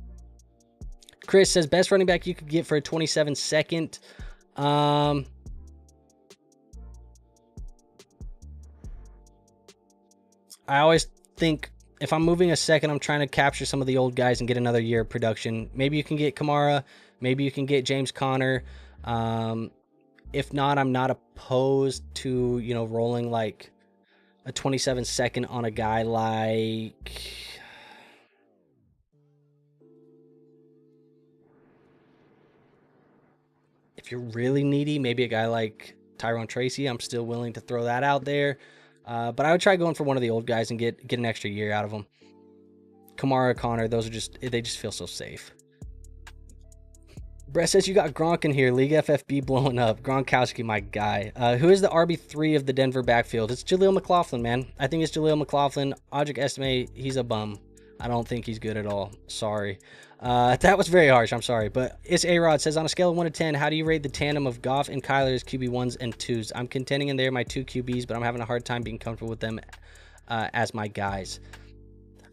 Chris says, best running back you could get for a 27 second. I always think if I'm moving a second, I'm trying to capture some of the old guys and get another year of production. Maybe you can get Kamara. Maybe you can get James Conner. If not, I'm not opposed to, you know, rolling like a 27 second on a guy like, if you're really needy, maybe a guy like Tyrone Tracy. I'm still willing to throw that out there. But I would try going for one of the old guys and get an extra year out of them. Kamara, Connor, those are they just feel so safe. Brett says you got Gronk in here. League FFB blowing up. Gronkowski, my guy. Who is the RB3 of the Denver backfield? It's Jaleel McLaughlin, man. I think it's Jaleel McLaughlin. Audric Estime, he's a bum. I don't think he's good at all. Sorry. That was very harsh. I'm sorry. But it's A-Rod. Says, on a scale of 1 to 10, how do you rate the tandem of Goff and Kyler as QB1s and 2s? I'm contending in there my 2 QBs, but I'm having a hard time being comfortable with them as my guys.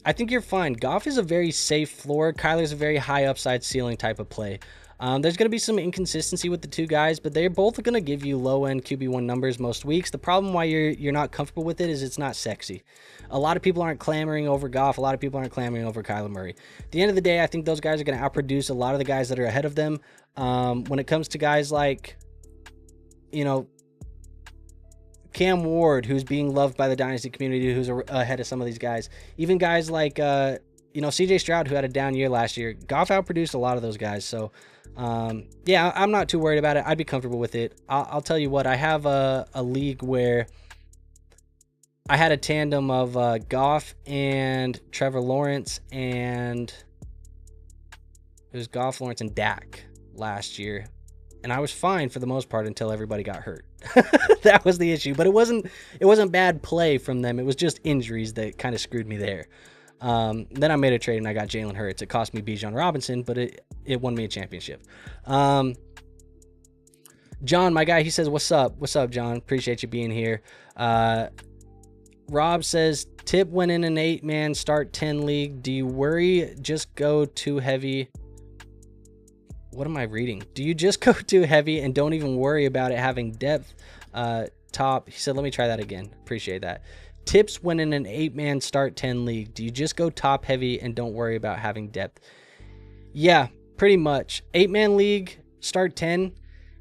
I think you're fine. Goff is a very safe floor. Kyler's a very high upside ceiling type of play. There's going to be some inconsistency with the 2 guys, but they're both going to give you low-end QB1 numbers most weeks. The problem why you're not comfortable with it is it's not sexy. A lot of people aren't clamoring over Goff. A lot of people aren't clamoring over Kyler Murray. At the end of the day, I think those guys are going to outproduce a lot of the guys that are ahead of them. When it comes to guys like, you know, Cam Ward, who's being loved by the Dynasty community, who's ahead of some of these guys. Even guys like, you know, CJ Stroud, who had a down year last year. Goff outproduced a lot of those guys. So, yeah, I'm not too worried about it. I'd be comfortable with it. I'll tell you what, I have a league where I had a tandem of Goff and Trevor Lawrence and It was Goff, Lawrence, and Dak last year. And I was fine for the most part until everybody got hurt. That was the issue. But it wasn't bad play from them. It was just injuries that kind of screwed me there. Then I made a trade and I got Jalen Hurts. It cost me Bijan Robinson, but it won me a championship. John, my guy, he says, what's up? What's up, John? Appreciate you being here. Rob says, Tip went in an 8-man start 10 league. Do you worry? Just go too heavy. What am I reading? Do you just go too heavy and don't even worry about it having depth? Top. He said, let me try that again. Appreciate that. Tips when in an 8-man start 10 league. Do you just go top heavy and don't worry about having depth? Yeah, pretty much. 8-man league, start 10.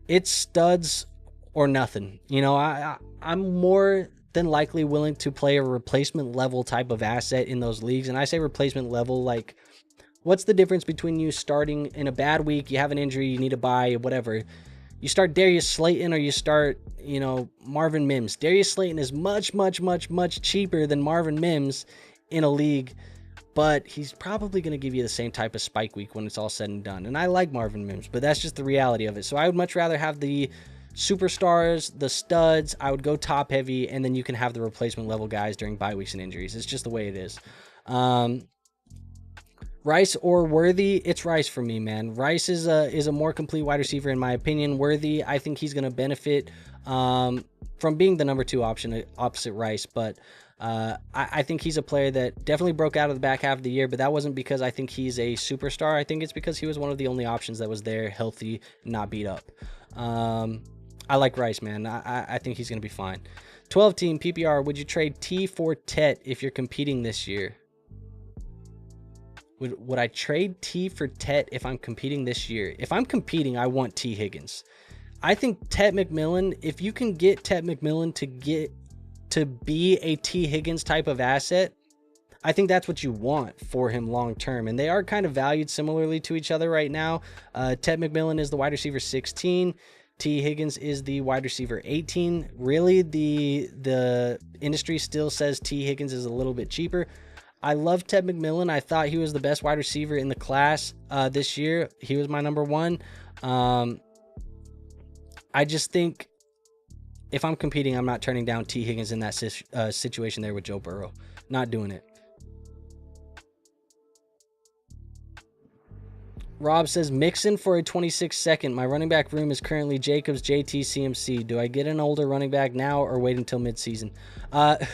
It's studs or nothing. You know, I'm more than likely willing to play a replacement level type of asset in those leagues. And I say replacement level, like, what's the difference between you starting in a bad week, you have an injury, you need to buy, whatever. You start Darius Slayton or you start, you know, Marvin Mims. Darius Slayton is much, much, much, much cheaper than Marvin Mims in a league, but he's probably going to give you the same type of spike week when it's all said and done. And I like Marvin Mims, but that's just the reality of it. So I would much rather have the superstars, the studs. I would go top heavy, and then you can have the replacement level guys during bye weeks and injuries. It's just the way it is. Rice or Worthy? It's Rice for me, man. Rice is a more complete wide receiver in my opinion. Worthy, I think he's going to benefit from being the number 2 option opposite Rice, but I think he's a player that definitely broke out of the back half of the year, but that wasn't because I think he's a superstar. I think it's because he was one of the only options that was there, healthy, not beat up. I like Rice, man. I think he's going to be fine. 12-team PPR, would you trade T for Tet if you're competing this year? Would I trade T for Tet if I'm competing this year? If I'm competing, I want T Higgins. I think Tet McMillan, if you can get Tet McMillan to be a T Higgins type of asset, I think that's what you want for him long term. And they are kind of valued similarly to each other right now. Tet McMillan is the wide receiver 16. T Higgins is the wide receiver 18. Really, the industry still says T Higgins is a little bit cheaper. I love Ted McMillan. I thought he was the best wide receiver in the class this year. He was my number 1. I just think if I'm competing, I'm not turning down T Higgins in that situation there with Joe Burrow. Not doing it. Rob says, Mixon for a 26-second. My running back room is currently Jacobs, JT, CMC. Do I get an older running back now or wait until midseason?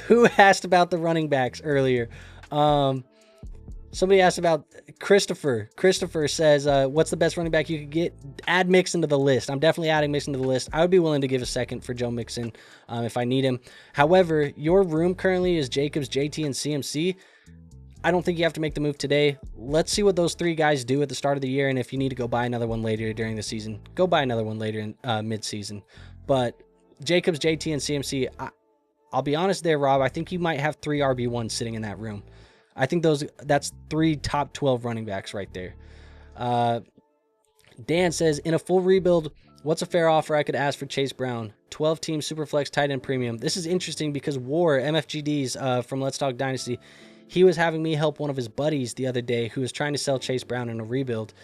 Who asked about the running backs earlier? Somebody asked about Christopher. Christopher says, what's the best running back you could get? Add Mixon to the list. I'm definitely adding Mixon to the list. I would be willing to give a second for Joe Mixon if I need him. However, your room currently is Jacobs, JT, and CMC. I don't think you have to make the move today. Let's see what those 3 guys do at the start of the year, and if you need to go buy another one later during the season, go buy another one later in mid-season. But Jacobs, JT, and CMC, I'll be honest there, Rob. I think you might have 3 RB1s sitting in that room. I think that's 3 top 12 running backs right there. Dan says, in a full rebuild, what's a fair offer I could ask for Chase Brown? 12-team Superflex tight end premium. This is interesting because War, MFGDs from Let's Talk Dynasty, he was having me help one of his buddies the other day who was trying to sell Chase Brown in a rebuild.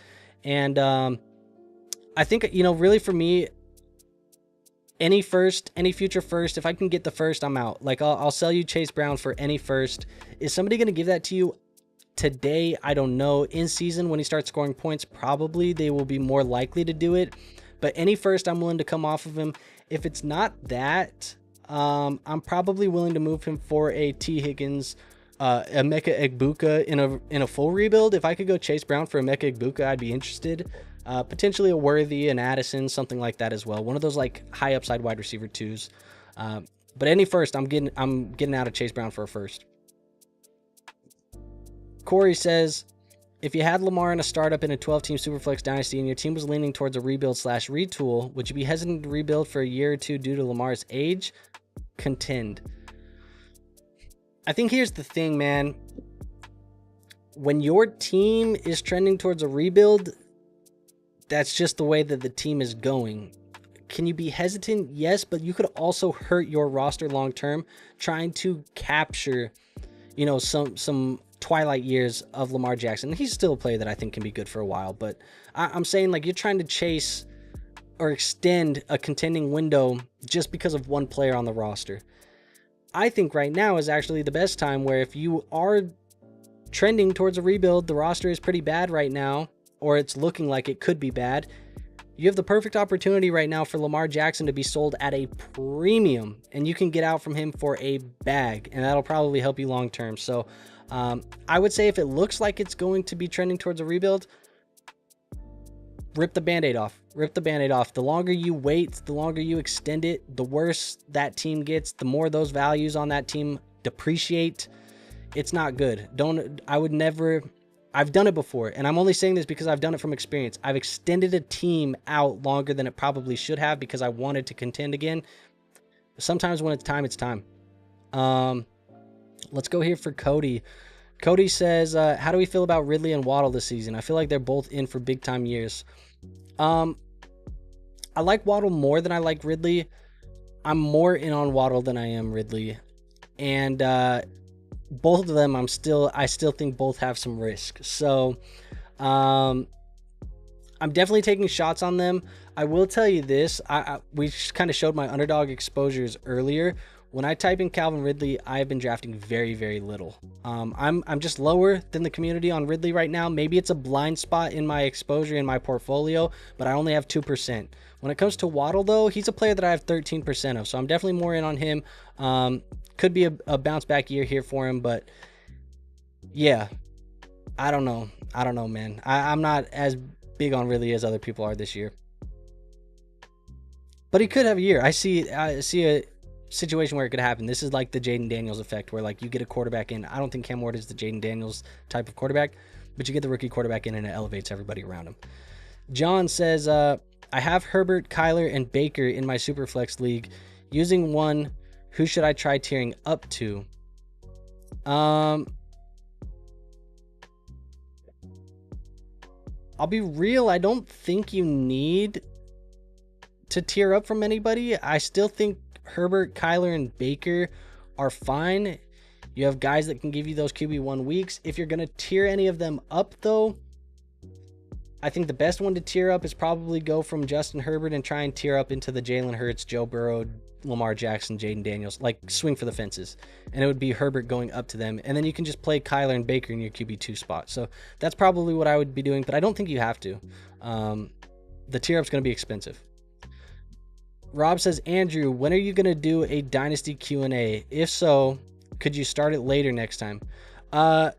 And I think, you know, really for me, any future first, if I can get the first, I'm out. Like, I'll sell you Chase Brown for any first. Is somebody going to give that to you today? I don't know. In season, when he starts scoring points, probably they will be more likely to do it. But any first, I'm willing to come off of him. If it's not that, I'm probably willing to move him for a T Higgins, Emeka Egbuka in a full rebuild. If I could go Chase Brown for Emeka Egbuka, I'd be interested. Potentially a Worthy, an Addison, something like that as well. One of those like high upside wide receiver 2s. But any first, I'm getting out of Chase Brown for a first. Corey says, if you had Lamar in a startup in a 12-team Superflex Dynasty and your team was leaning towards a rebuild/retool, would you be hesitant to rebuild for a year or 2 due to Lamar's age? Contend. I think here's the thing, man. When your team is trending towards a rebuild, that's just the way that the team is going. Can you be hesitant? Yes, but you could also hurt your roster long term trying to capture, you know, some twilight years of Lamar Jackson. He's still a player that I think can be good for a while, but I'm saying, like, you're trying to chase or extend a contending window just because of one player on the roster. I think right now is actually the best time, where if you are trending towards a rebuild, the roster is pretty bad right now, or it's looking like it could be bad, you have the perfect opportunity right now for Lamar Jackson to be sold at a premium, and you can get out from him for a bag, and that'll probably help you long term. So I would say if it looks like it's going to be trending towards a rebuild, rip the Band-Aid off. Rip the Band-Aid off. The longer you wait, the longer you extend it, the worse that team gets, the more those values on that team depreciate. It's not good. I've done it before, and I'm only saying this because I've done it from experience. I've extended a team out longer than it probably should have because I wanted to contend again. Sometimes when it's time, it's time. Let's go here for Cody. Cody says, how do we feel about Ridley and Waddle this season? I feel like they're both in for big time years. I like Waddle more than I like Ridley. I'm more in on Waddle than I am Ridley. And both of them, I still think both have some risk. So I'm definitely taking shots on them. I will tell you this. We kind of showed my underdog exposures earlier. When I type in Calvin Ridley, I've been drafting very, very little. I'm just lower than the community on Ridley right now. Maybe it's a blind spot in my exposure in my portfolio, but I only have 2%. When it comes to Waddle, though, he's a player that I have 13% of, so I'm definitely more in on him. Could be a bounce back year here for him, but yeah, I don't know, man. I'm not as big on Ridley as other people are this year, but he could have a year. I see a situation where it could happen. This is like the Jaden Daniels effect, where like you get a quarterback in. I don't think Cam Ward is the Jaden Daniels type of quarterback, but you get the rookie quarterback in and it elevates everybody around him. John says, I have Herbert, Kyler, and Baker in my Superflex league. Using one, who should I try tiering up to? I'll be real. I don't think you need to tier up from anybody. I still think Herbert, Kyler, and Baker are fine. You have guys that can give you those QB1 weeks. If you're going to tier any of them up, though, I think the best one to tier up is probably go from Justin Herbert and try and tier up into the Jalen Hurts, Joe Burrow, Lamar Jackson, Jaden Daniels, like swing for the fences. And it would be Herbert going up to them. And then you can just play Kyler and Baker in your QB2 spot. So that's probably what I would be doing, but I don't think you have to. The tier up's going to be expensive. Rob says, Andrew, when are you going to do a Dynasty Q&A? If so, could you start it later next time? I'm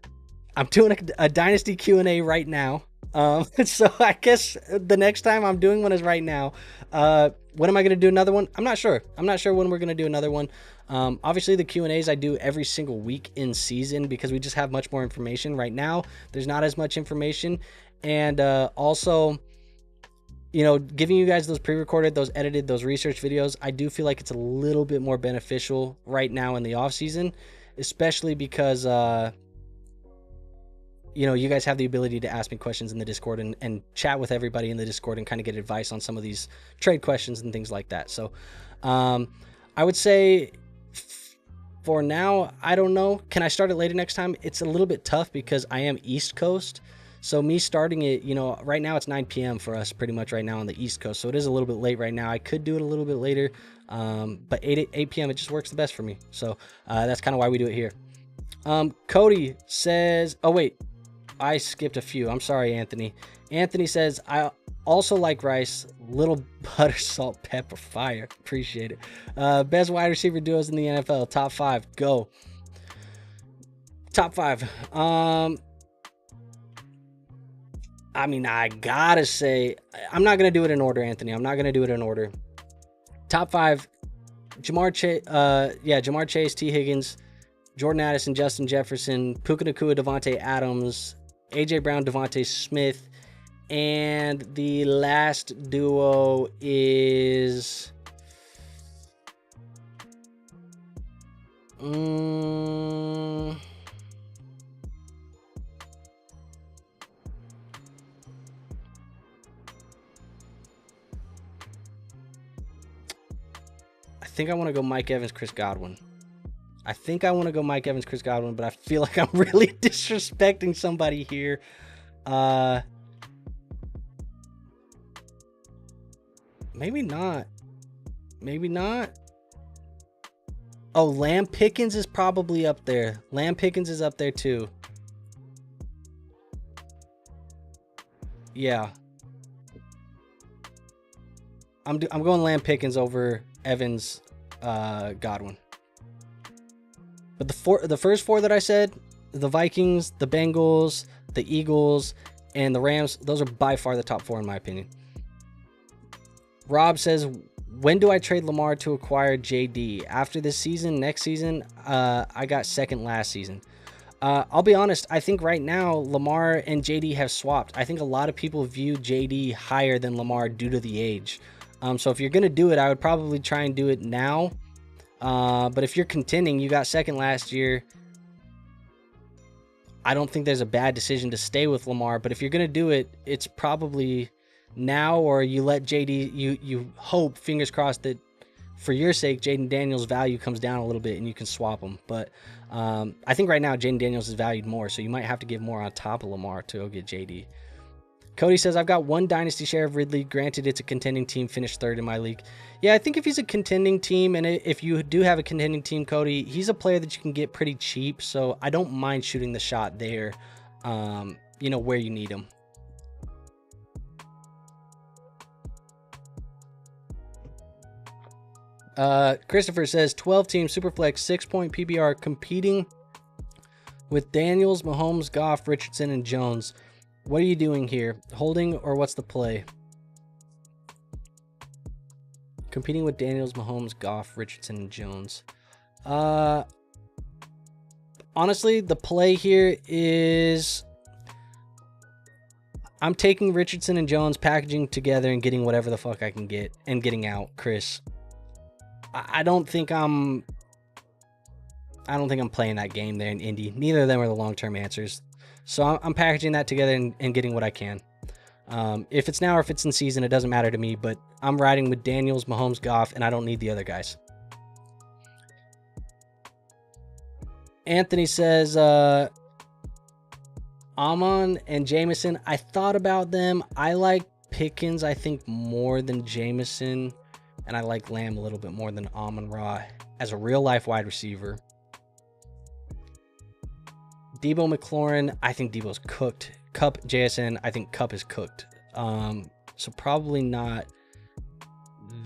doing a Dynasty Q&A right now. So I guess the next time I'm doing one is right now. When am I going to do another one? I'm not sure. I'm not sure when we're going to do another one. Obviously the Q&As I do every single week in season because we just have much more information. Right now, there's not as much information. And also, you know, giving you guys those pre-recorded, those edited, those research videos, I do feel like it's a little bit more beneficial right now in the off season, especially because, you know, you guys have the ability to ask me questions in the Discord and chat with everybody in the Discord and kind of get advice on some of these trade questions and things like that. So I would say for now, I don't know. Can I start it later next time? It's a little bit tough because I am East Coast. So me starting it, you know, right now it's 9 p.m. for us pretty much right now on the East Coast. So it is a little bit late right now. I could do it a little bit later, but 8 p.m. it just works the best for me. So that's kind of why we do it here. Cody says, oh wait, I skipped a few. I'm sorry, Anthony. Anthony says, I also like Rice. Little butter, salt, pepper, fire. Appreciate it. Best wide receiver duos in the NFL. Top 5. Go. Top 5. I mean, I gotta say, I'm not gonna do it in order, Anthony. I'm not gonna do it in order. Top 5. Jamar Chase, T. Higgins, Jordan Addison, Justin Jefferson, Puka Nacua, Devontae Adams, AJ Brown, Devontae Smith, and the last duo is I think I want to go Mike Evans, Chris Godwin. I think I want to go Mike Evans, Chris Godwin, but I feel like I'm really disrespecting somebody here. Maybe not. Maybe not. Oh, Lamb Pickens is probably up there. Lamb Pickens is up there too. Yeah. I'm going Lamb Pickens over Evans, Godwin. But the first four that I said, the Vikings, the Bengals, the Eagles, and the Rams, those are by far the top four in my opinion. Rob says, when do I trade Lamar to acquire JD? After this season, next season? I got second last season. I'll be honest, I think right now Lamar and JD have swapped. I think a lot of people view JD higher than Lamar due to the age. So if you're going to do it, I would probably try and do it now. But if you're contending, you got second last year. I don't think there's a bad decision to stay with Lamar. But if you're going to do it, it's probably now, or you let JD, you hope, fingers crossed, that for your sake, Jaden Daniels' value comes down a little bit and you can swap him. But I think right now Jaden Daniels is valued more, so you might have to give more on top of Lamar to go get JD. Cody says, I've got one dynasty share of Ridley. Granted, it's a contending team, finished third in my league. Yeah, I think if he's a contending team, and if you do have a contending team, Cody, he's a player that you can get pretty cheap, so I don't mind shooting the shot there, where you need him. Christopher says, 12-team Superflex, 6-point PPR, competing with Daniels, Mahomes, Goff, Richardson, and Jones. What are you doing here? Holding, or what's the play? Competing with Daniels, Mahomes, Goff, Richardson, and Jones. Honestly, the play here is I'm taking Richardson and Jones, packaging together, and getting whatever the fuck I can get, and getting out Chris. I don't think I'm playing that game there in Indy. Neither of them are the long-term answers. So I'm packaging that together and getting what I can. If it's now or if it's in season, it doesn't matter to me, but I'm riding with Daniels, Mahomes, Goff, and I don't need the other guys. Anthony says, Amon and Jameson, I thought about them. I like Pickens, I think, more than Jameson, and I like Lamb a little bit more than Amon-Ra as a real-life wide receiver. Debo McLaurin, I think Debo's cooked. Cup, JSN, I think Cup is cooked. So probably not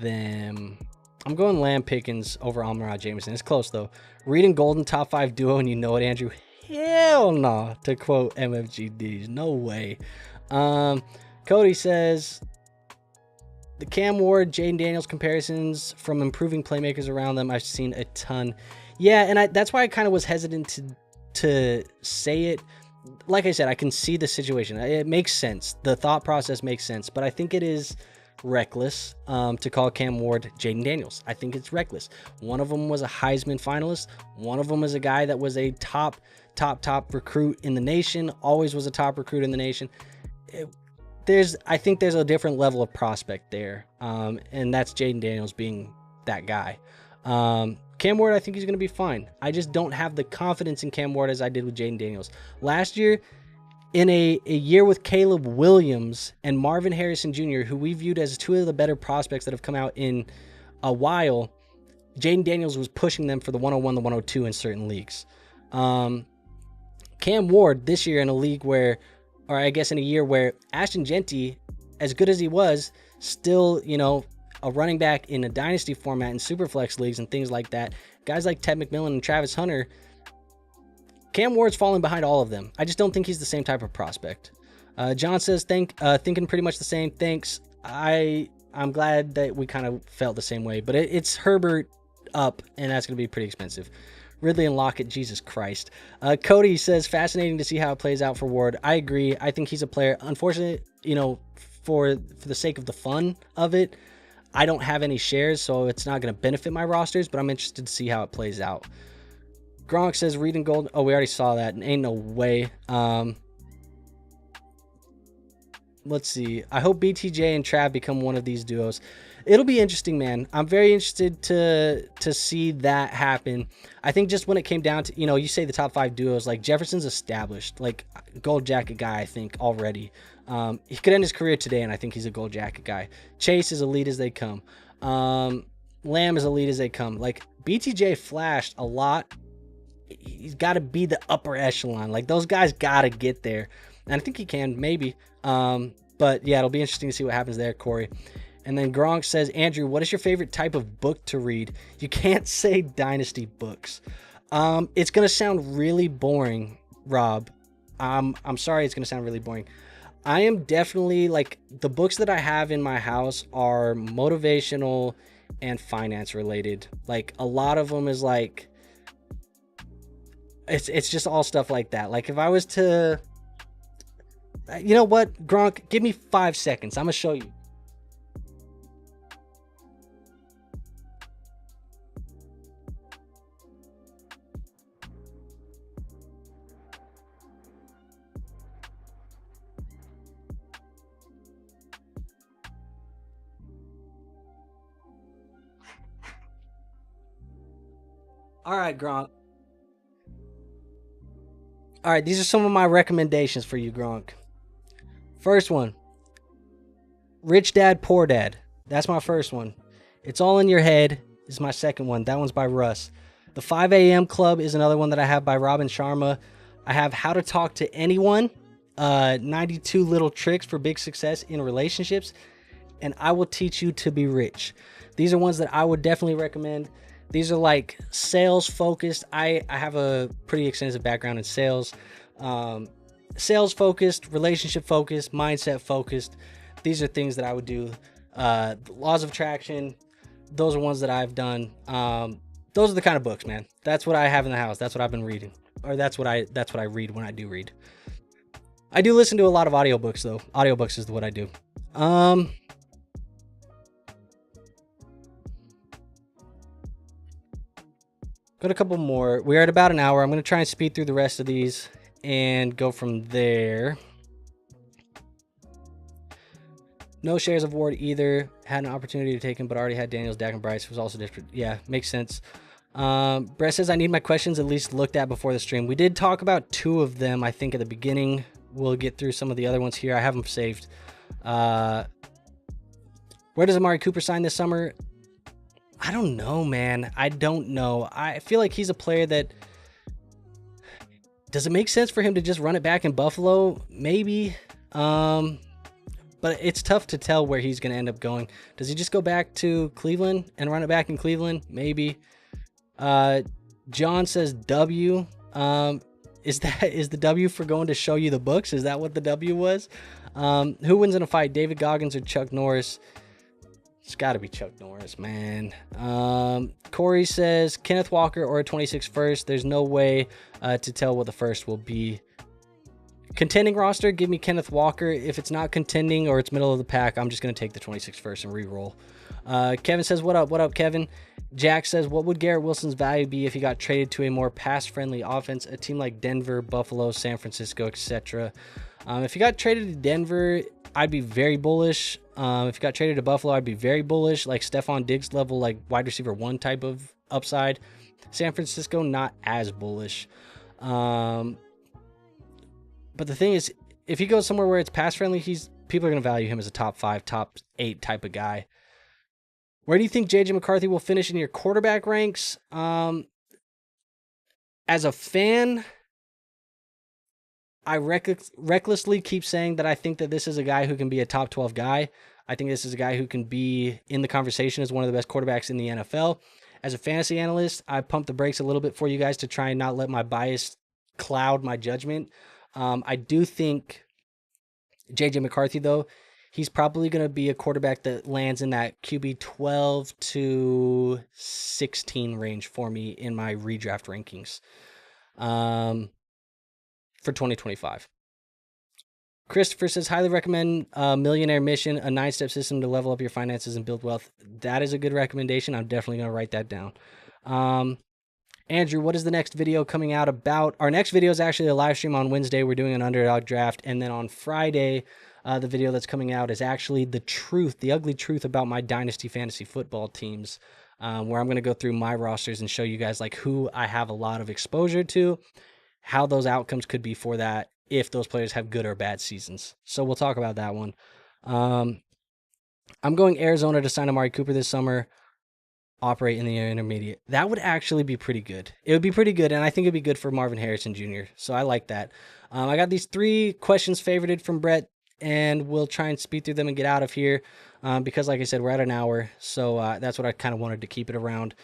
them. I'm going Lamb, Pickens over Amon-Ra, Jameson. It's close, though. Reed and Golden, top 5 duo, and you know it, Andrew. Hell no, to quote MFGDs. No way. Cody says, the Cam Ward, Jaden Daniels comparisons from improving playmakers around them, I've seen a ton. Yeah, and that's why I kind of was hesitant to say it. Like I said, I can see the situation. It makes sense. The thought process makes sense, but I think it is reckless to call Cam Ward Jaden Daniels. I think it's reckless. One of them was a Heisman finalist. One of them is a guy that was a top recruit in the nation, always was a top recruit in the nation. I think there's a different level of prospect there, and that's Jaden Daniels being that guy. Cam Ward, I think he's going to be fine. I just don't have the confidence in Cam Ward as I did with Jaden Daniels. Last year, in a year with Caleb Williams and Marvin Harrison Jr., who we viewed as two of the better prospects that have come out in a while, Jaden Daniels was pushing them for the 101, the 102 in certain leagues. Cam Ward this year in a league where, or I guess in a year where Ashton Genty, as good as he was, still, a running back in a dynasty format in Superflex leagues and things like that, guys like Ted McMillan and Travis Hunter, Cam Ward's falling behind all of them. I just don't think he's the same type of prospect. John says, thinking pretty much the same. Thanks. I'm glad that we kind of felt the same way, but it's Herbert up, and that's going to be pretty expensive. Ridley and Lockett, Jesus Christ. Cody says, fascinating to see how it plays out for Ward. I agree. I think he's a player. Unfortunately, for the sake of the fun of it, I don't have any shares, so it's not going to benefit my rosters, but I'm interested to see how it plays out. Gronk says, Reed and Gold. Oh, we already saw that. Ain't no way. let's see. I hope BTJ and Trav become one of these duos. It'll be interesting, man. I'm very interested to see that happen. I think just when it came down to, you say the top 5 duos, like Jefferson's established, like gold jacket guy, I think already. He could end his career today, and I think he's a gold jacket guy. Chase is elite as they come. Lamb is elite as they come. Like BTJ flashed a lot. He's got to be the upper echelon. Like those guys got to get there. And I think he can, maybe. But yeah, it'll be interesting to see what happens there, Corey. And then Gronk says, Andrew, what is your favorite type of book to read? You can't say Dynasty books. It's going to sound really boring, Rob. I'm sorry it's going to sound really boring. I am definitely, like, the books that I have in my house are motivational and finance related. Like, a lot of them is like, it's just all stuff like that. Like, if I was to, you know what, Gronk, give me 5 seconds. I'm going to show you. All right, Gronk. All right, these are some of my recommendations for you, Gronk. First one, Rich Dad, Poor Dad. That's my first one. It's All in Your Head is my second one. That one's by Russ. The 5 a.m. Club is another one that I have by Robin Sharma. I have How to Talk to Anyone, 92 Little Tricks for Big Success in Relationships, and I Will Teach You to Be Rich. These are ones that I would definitely recommend. These are like sales focused. I have a pretty extensive background in sales. Sales focused, relationship focused, mindset focused. These are things that I would do. Laws of Attraction. Those are ones that I've done. Those are the kind of books, man. That's what I have in the house. That's what I've been reading. Or that's what I read when I do read. I do listen to a lot of audiobooks though. Audiobooks is what I do. Got a couple more. We're at about an hour. I'm going to try and speed through the rest of these and go from there. No shares of Ward either. Had an opportunity to take him, but already had Daniels, Dak, and Bryce. Was also different. Yeah, makes sense. Brett says, I need my questions at least looked at before the stream. We did talk about 2 of them, I think, at the beginning. We'll get through some of the other ones here. I have them saved. Where does Amari Cooper sign this summer? I don't know, man. I don't know. I feel like he's a player that... Does it make sense for him to just run it back in Buffalo? Maybe. But it's tough to tell where he's going to end up going. Does he just go back to Cleveland and run it back in Cleveland? Maybe. John says W. Is the W for going to show you the books? Is that what the W was? Who wins in a fight, David Goggins or Chuck Norris? It's got to be Chuck Norris, man. Corey says Kenneth Walker or a 26 first. There's no way to tell what the first will be. Contending roster, give me Kenneth Walker. If it's not contending or it's middle of the pack, I'm just going to take the 26 first and re-roll. Kevin says, what up? What up, Kevin? Jack says, what would Garrett Wilson's value be if he got traded to a more pass-friendly offense, a team like Denver, Buffalo, San Francisco, etc.? If he got traded to Denver, I'd be very bullish. If he got traded to Buffalo, I'd be very bullish. Like Stephon Diggs level, like wide receiver 1 type of upside. San Francisco, not as bullish. But the thing is, if he goes somewhere where it's pass friendly, people are going to value him as a top 5, top 8 type of guy. Where do you think JJ McCarthy will finish in your quarterback ranks? As a fan, I recklessly keep saying that I think that this is a guy who can be a top 12 guy. I think this is a guy who can be in the conversation as one of the best quarterbacks in the NFL. As a fantasy analyst, I pump the brakes a little bit for you guys to try and not let my bias cloud my judgment. I do think JJ McCarthy, though, he's probably going to be a quarterback that lands in that QB 12 to 16 range for me in my redraft rankings for 2025. Christopher says, highly recommend Millionaire Mission, a 9-step system to level up your finances and build wealth. That is a good recommendation. I'm definitely going to write that down. Andrew, what is the next video coming out about? Our next video is actually a live stream on Wednesday. We're doing an underdog draft. And then on Friday, the video that's coming out is actually the truth, the ugly truth about my Dynasty Fantasy Football teams, where I'm going to go through my rosters and show you guys like who I have a lot of exposure to, how those outcomes could be for that if those players have good or bad seasons. So we'll talk about that one. I'm going Arizona to sign Amari Cooper this summer, operate in the intermediate. That would actually be pretty good. It would be pretty good, and I think it'd be good for Marvin Harrison Jr., so I like that. I got these 3 questions favorited from Brett, and we'll try and speed through them and get out of here because, like I said, we're at an hour, so that's what I kind of wanted to keep it around.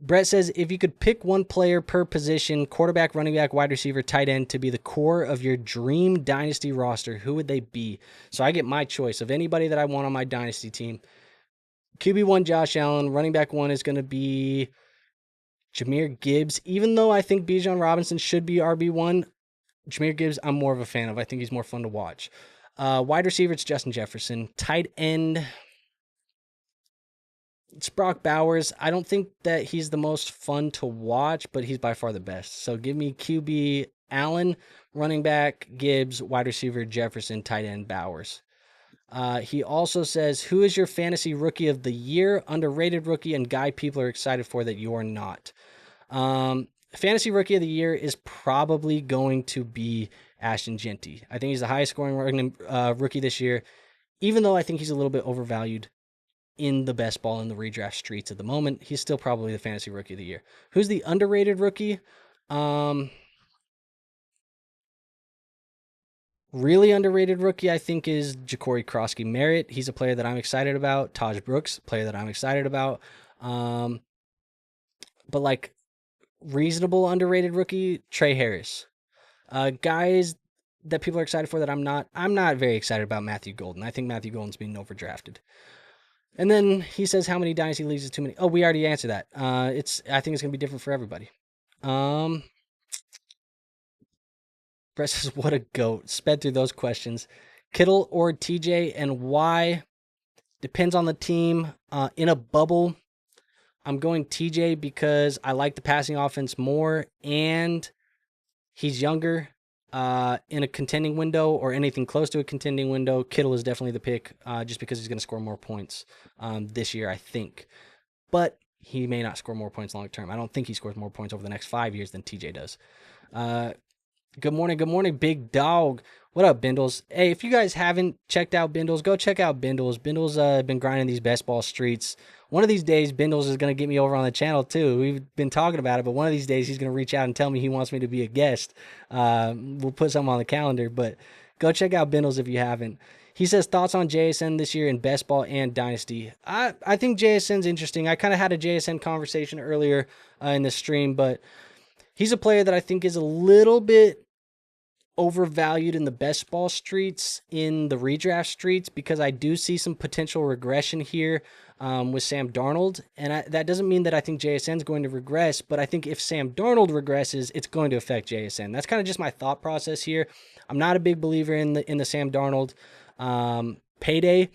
Brett says, if you could pick one player per position, quarterback, running back, wide receiver, tight end, to be the core of your dream dynasty roster, who would they be? So I get my choice of anybody that I want on my dynasty team. QB1, Josh Allen. Running back 1 is going to be Jahmyr Gibbs. Even though I think Bijan Robinson should be RB1, Jahmyr Gibbs I'm more of a fan of. I think he's more fun to watch. Wide receiver, it's Justin Jefferson. Tight end, it's Brock Bowers. I don't think that he's the most fun to watch, but he's by far the best. So give me QB Allen, running back Gibbs, wide receiver Jefferson, tight end Bowers. He also says, who is your fantasy rookie of the year, underrated rookie, and guy people are excited for that you're not? Fantasy rookie of the year is probably going to be Ashton Genty. I think he's the highest scoring rookie this year, even though I think he's a little bit overvalued in the best ball in the redraft streets at the moment. He's still probably the fantasy rookie of the year. Who's the underrated rookie? Really underrated rookie, I think, is Ja'Cory Krosky-Merritt. He's a player that I'm excited about. Taj Brooks, player that I'm excited about. But like reasonable underrated rookie, Trey Harris. Guys that people are excited for that I'm not very excited about Matthew Golden. I think Matthew Golden's being overdrafted. And then he says, how many dynasty leagues is too many? Oh, we already answered that. I think it's gonna be different for everybody. Brett says, what a goat. Sped through those questions. Kittle or TJ, and why? Depends on the team. In a bubble, I'm going TJ because I like the passing offense more, and he's younger. In a contending window or anything close to a contending window, Kittle is definitely the pick just because he's going to score more points this year, I think. But he may not score more points long term. I don't think he scores more points over the next 5 years than TJ does. Good morning, big dog. What up, Bindles? Hey, if you guys haven't checked out Bindles, go check out Bindles. Bindles been grinding these best ball streets. One of these days, Bindles is going to get me over on the channel, too. We've been talking about it, but one of these days, he's going to reach out and tell me he wants me to be a guest. We'll put something on the calendar, but go check out Bindles if you haven't. He says, thoughts on JSN this year in best ball and dynasty. I think JSN's interesting. I kind of had a JSN conversation earlier in the stream, but he's a player that I think is a little bit overvalued in the best ball streets, in the redraft streets, because I do see some potential regression here with Sam Darnold. And that doesn't mean that I think JSN is going to regress, but I think if Sam Darnold regresses, it's going to affect JSN. That's kind of just my thought process here. I'm not a big believer in the Sam Darnold payday.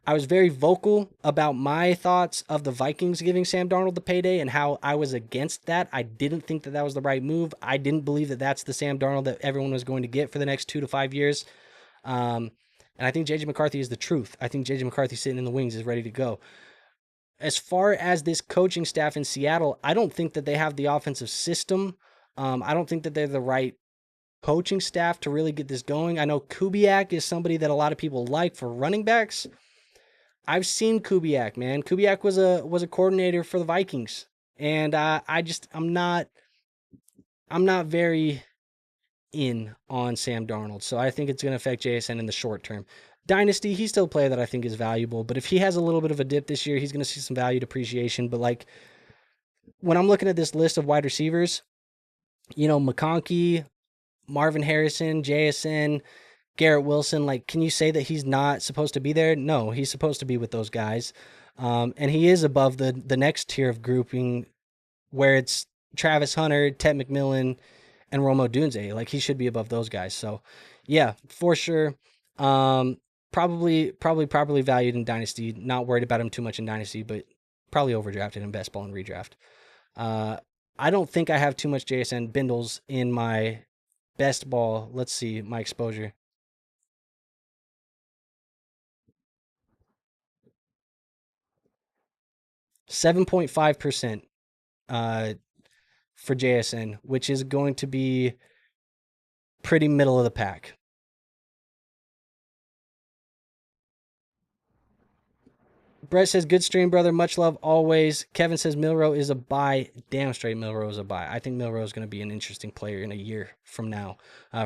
I was very vocal about my thoughts of the Vikings giving Sam Darnold the payday and how I was against that. I didn't think that was the right move. I didn't believe that that's the Sam Darnold that everyone was going to get for the next 2 to 5 years. And I think J.J. McCarthy is the truth. I think J.J. McCarthy sitting in the wings is ready to go. As far as this coaching staff in Seattle, I don't think that they have the offensive system. I don't think that they're the right coaching staff to really get this going. I know Kubiak is somebody that a lot of people like for running backs. I've seen Kubiak, man. Kubiak was a coordinator for the Vikings, and I'm not very in on Sam Darnold. So I think it's going to affect JSN in the short term. Dynasty, he's still a player that I think is valuable, but if he has a little bit of a dip this year, he's going to see some value depreciation. But like when I'm looking at this list of wide receivers, McConkey, Marvin Harrison, JSN, Garrett Wilson, like, can you say that he's not supposed to be there? No, he's supposed to be with those guys. And he is above the next tier of grouping where it's Travis Hunter, Ted McMillan, and Rome Odunze. Like, he should be above those guys. So, yeah, for sure. Probably properly valued in Dynasty. Not worried about him too much in Dynasty, but probably overdrafted in best ball and redraft. I don't think I have too much JSN Bindles in my best ball. Let's see, my exposure. 7.5% for JSN, which is going to be pretty middle of the pack. Brett says, good stream, brother. Much love always. Kevin says, Milroe is a buy. Damn straight, Milroe is a buy. I think Milroe is going to be an interesting player in a year from now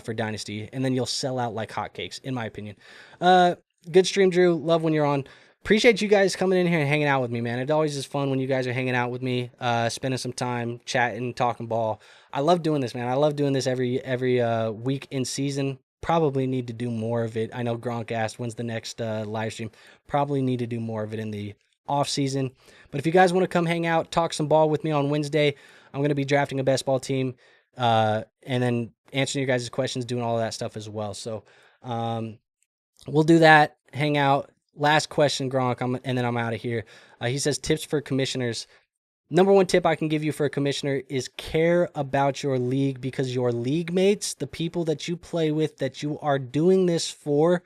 for Dynasty. And then you'll sell out like hotcakes, in my opinion. Good stream, Drew. Love when you're on. Appreciate you guys coming in here and hanging out with me, man. It always is fun when you guys are hanging out with me, spending some time chatting, talking ball. I love doing this, man. I love doing this every week in season. Probably need to do more of it. I know Gronk asked when's the next live stream. Probably need to do more of it in the off season. But if you guys want to come hang out, talk some ball with me on Wednesday, I'm going to be drafting a best ball team and then answering your guys' questions, doing all of that stuff as well. So we'll do that, hang out. Last question, Gronk, and then I'm out of here. He says, tips for commissioners. Number one tip I can give you for a commissioner is care about your league, because your league mates, the people that you play with, that you are doing this for,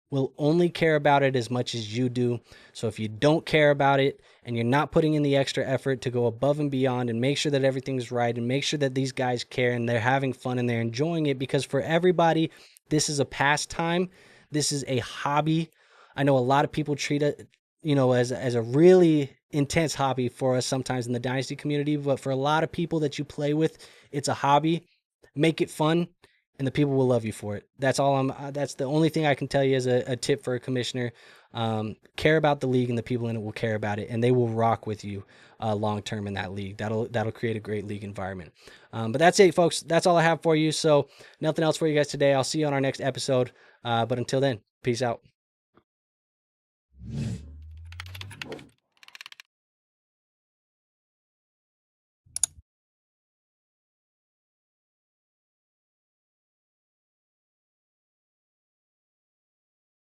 will only care about it as much as you do. So if you don't care about it and you're not putting in the extra effort to go above and beyond and make sure that everything's right and make sure that these guys care and they're having fun and they're enjoying it, because for everybody, this is a pastime. This is a hobby. I know a lot of people treat it, as a really intense hobby for us sometimes in the Dynasty community, but for a lot of people that you play with, it's a hobby. Make it fun, and the people will love you for it. That's the only thing I can tell you as a tip for a commissioner. Care about the league, and the people in it will care about it, and they will rock with you long term in that league. That'll create a great league environment. But that's it, folks. That's all I have for you. So nothing else for you guys today. I'll see you on our next episode. But until then, peace out.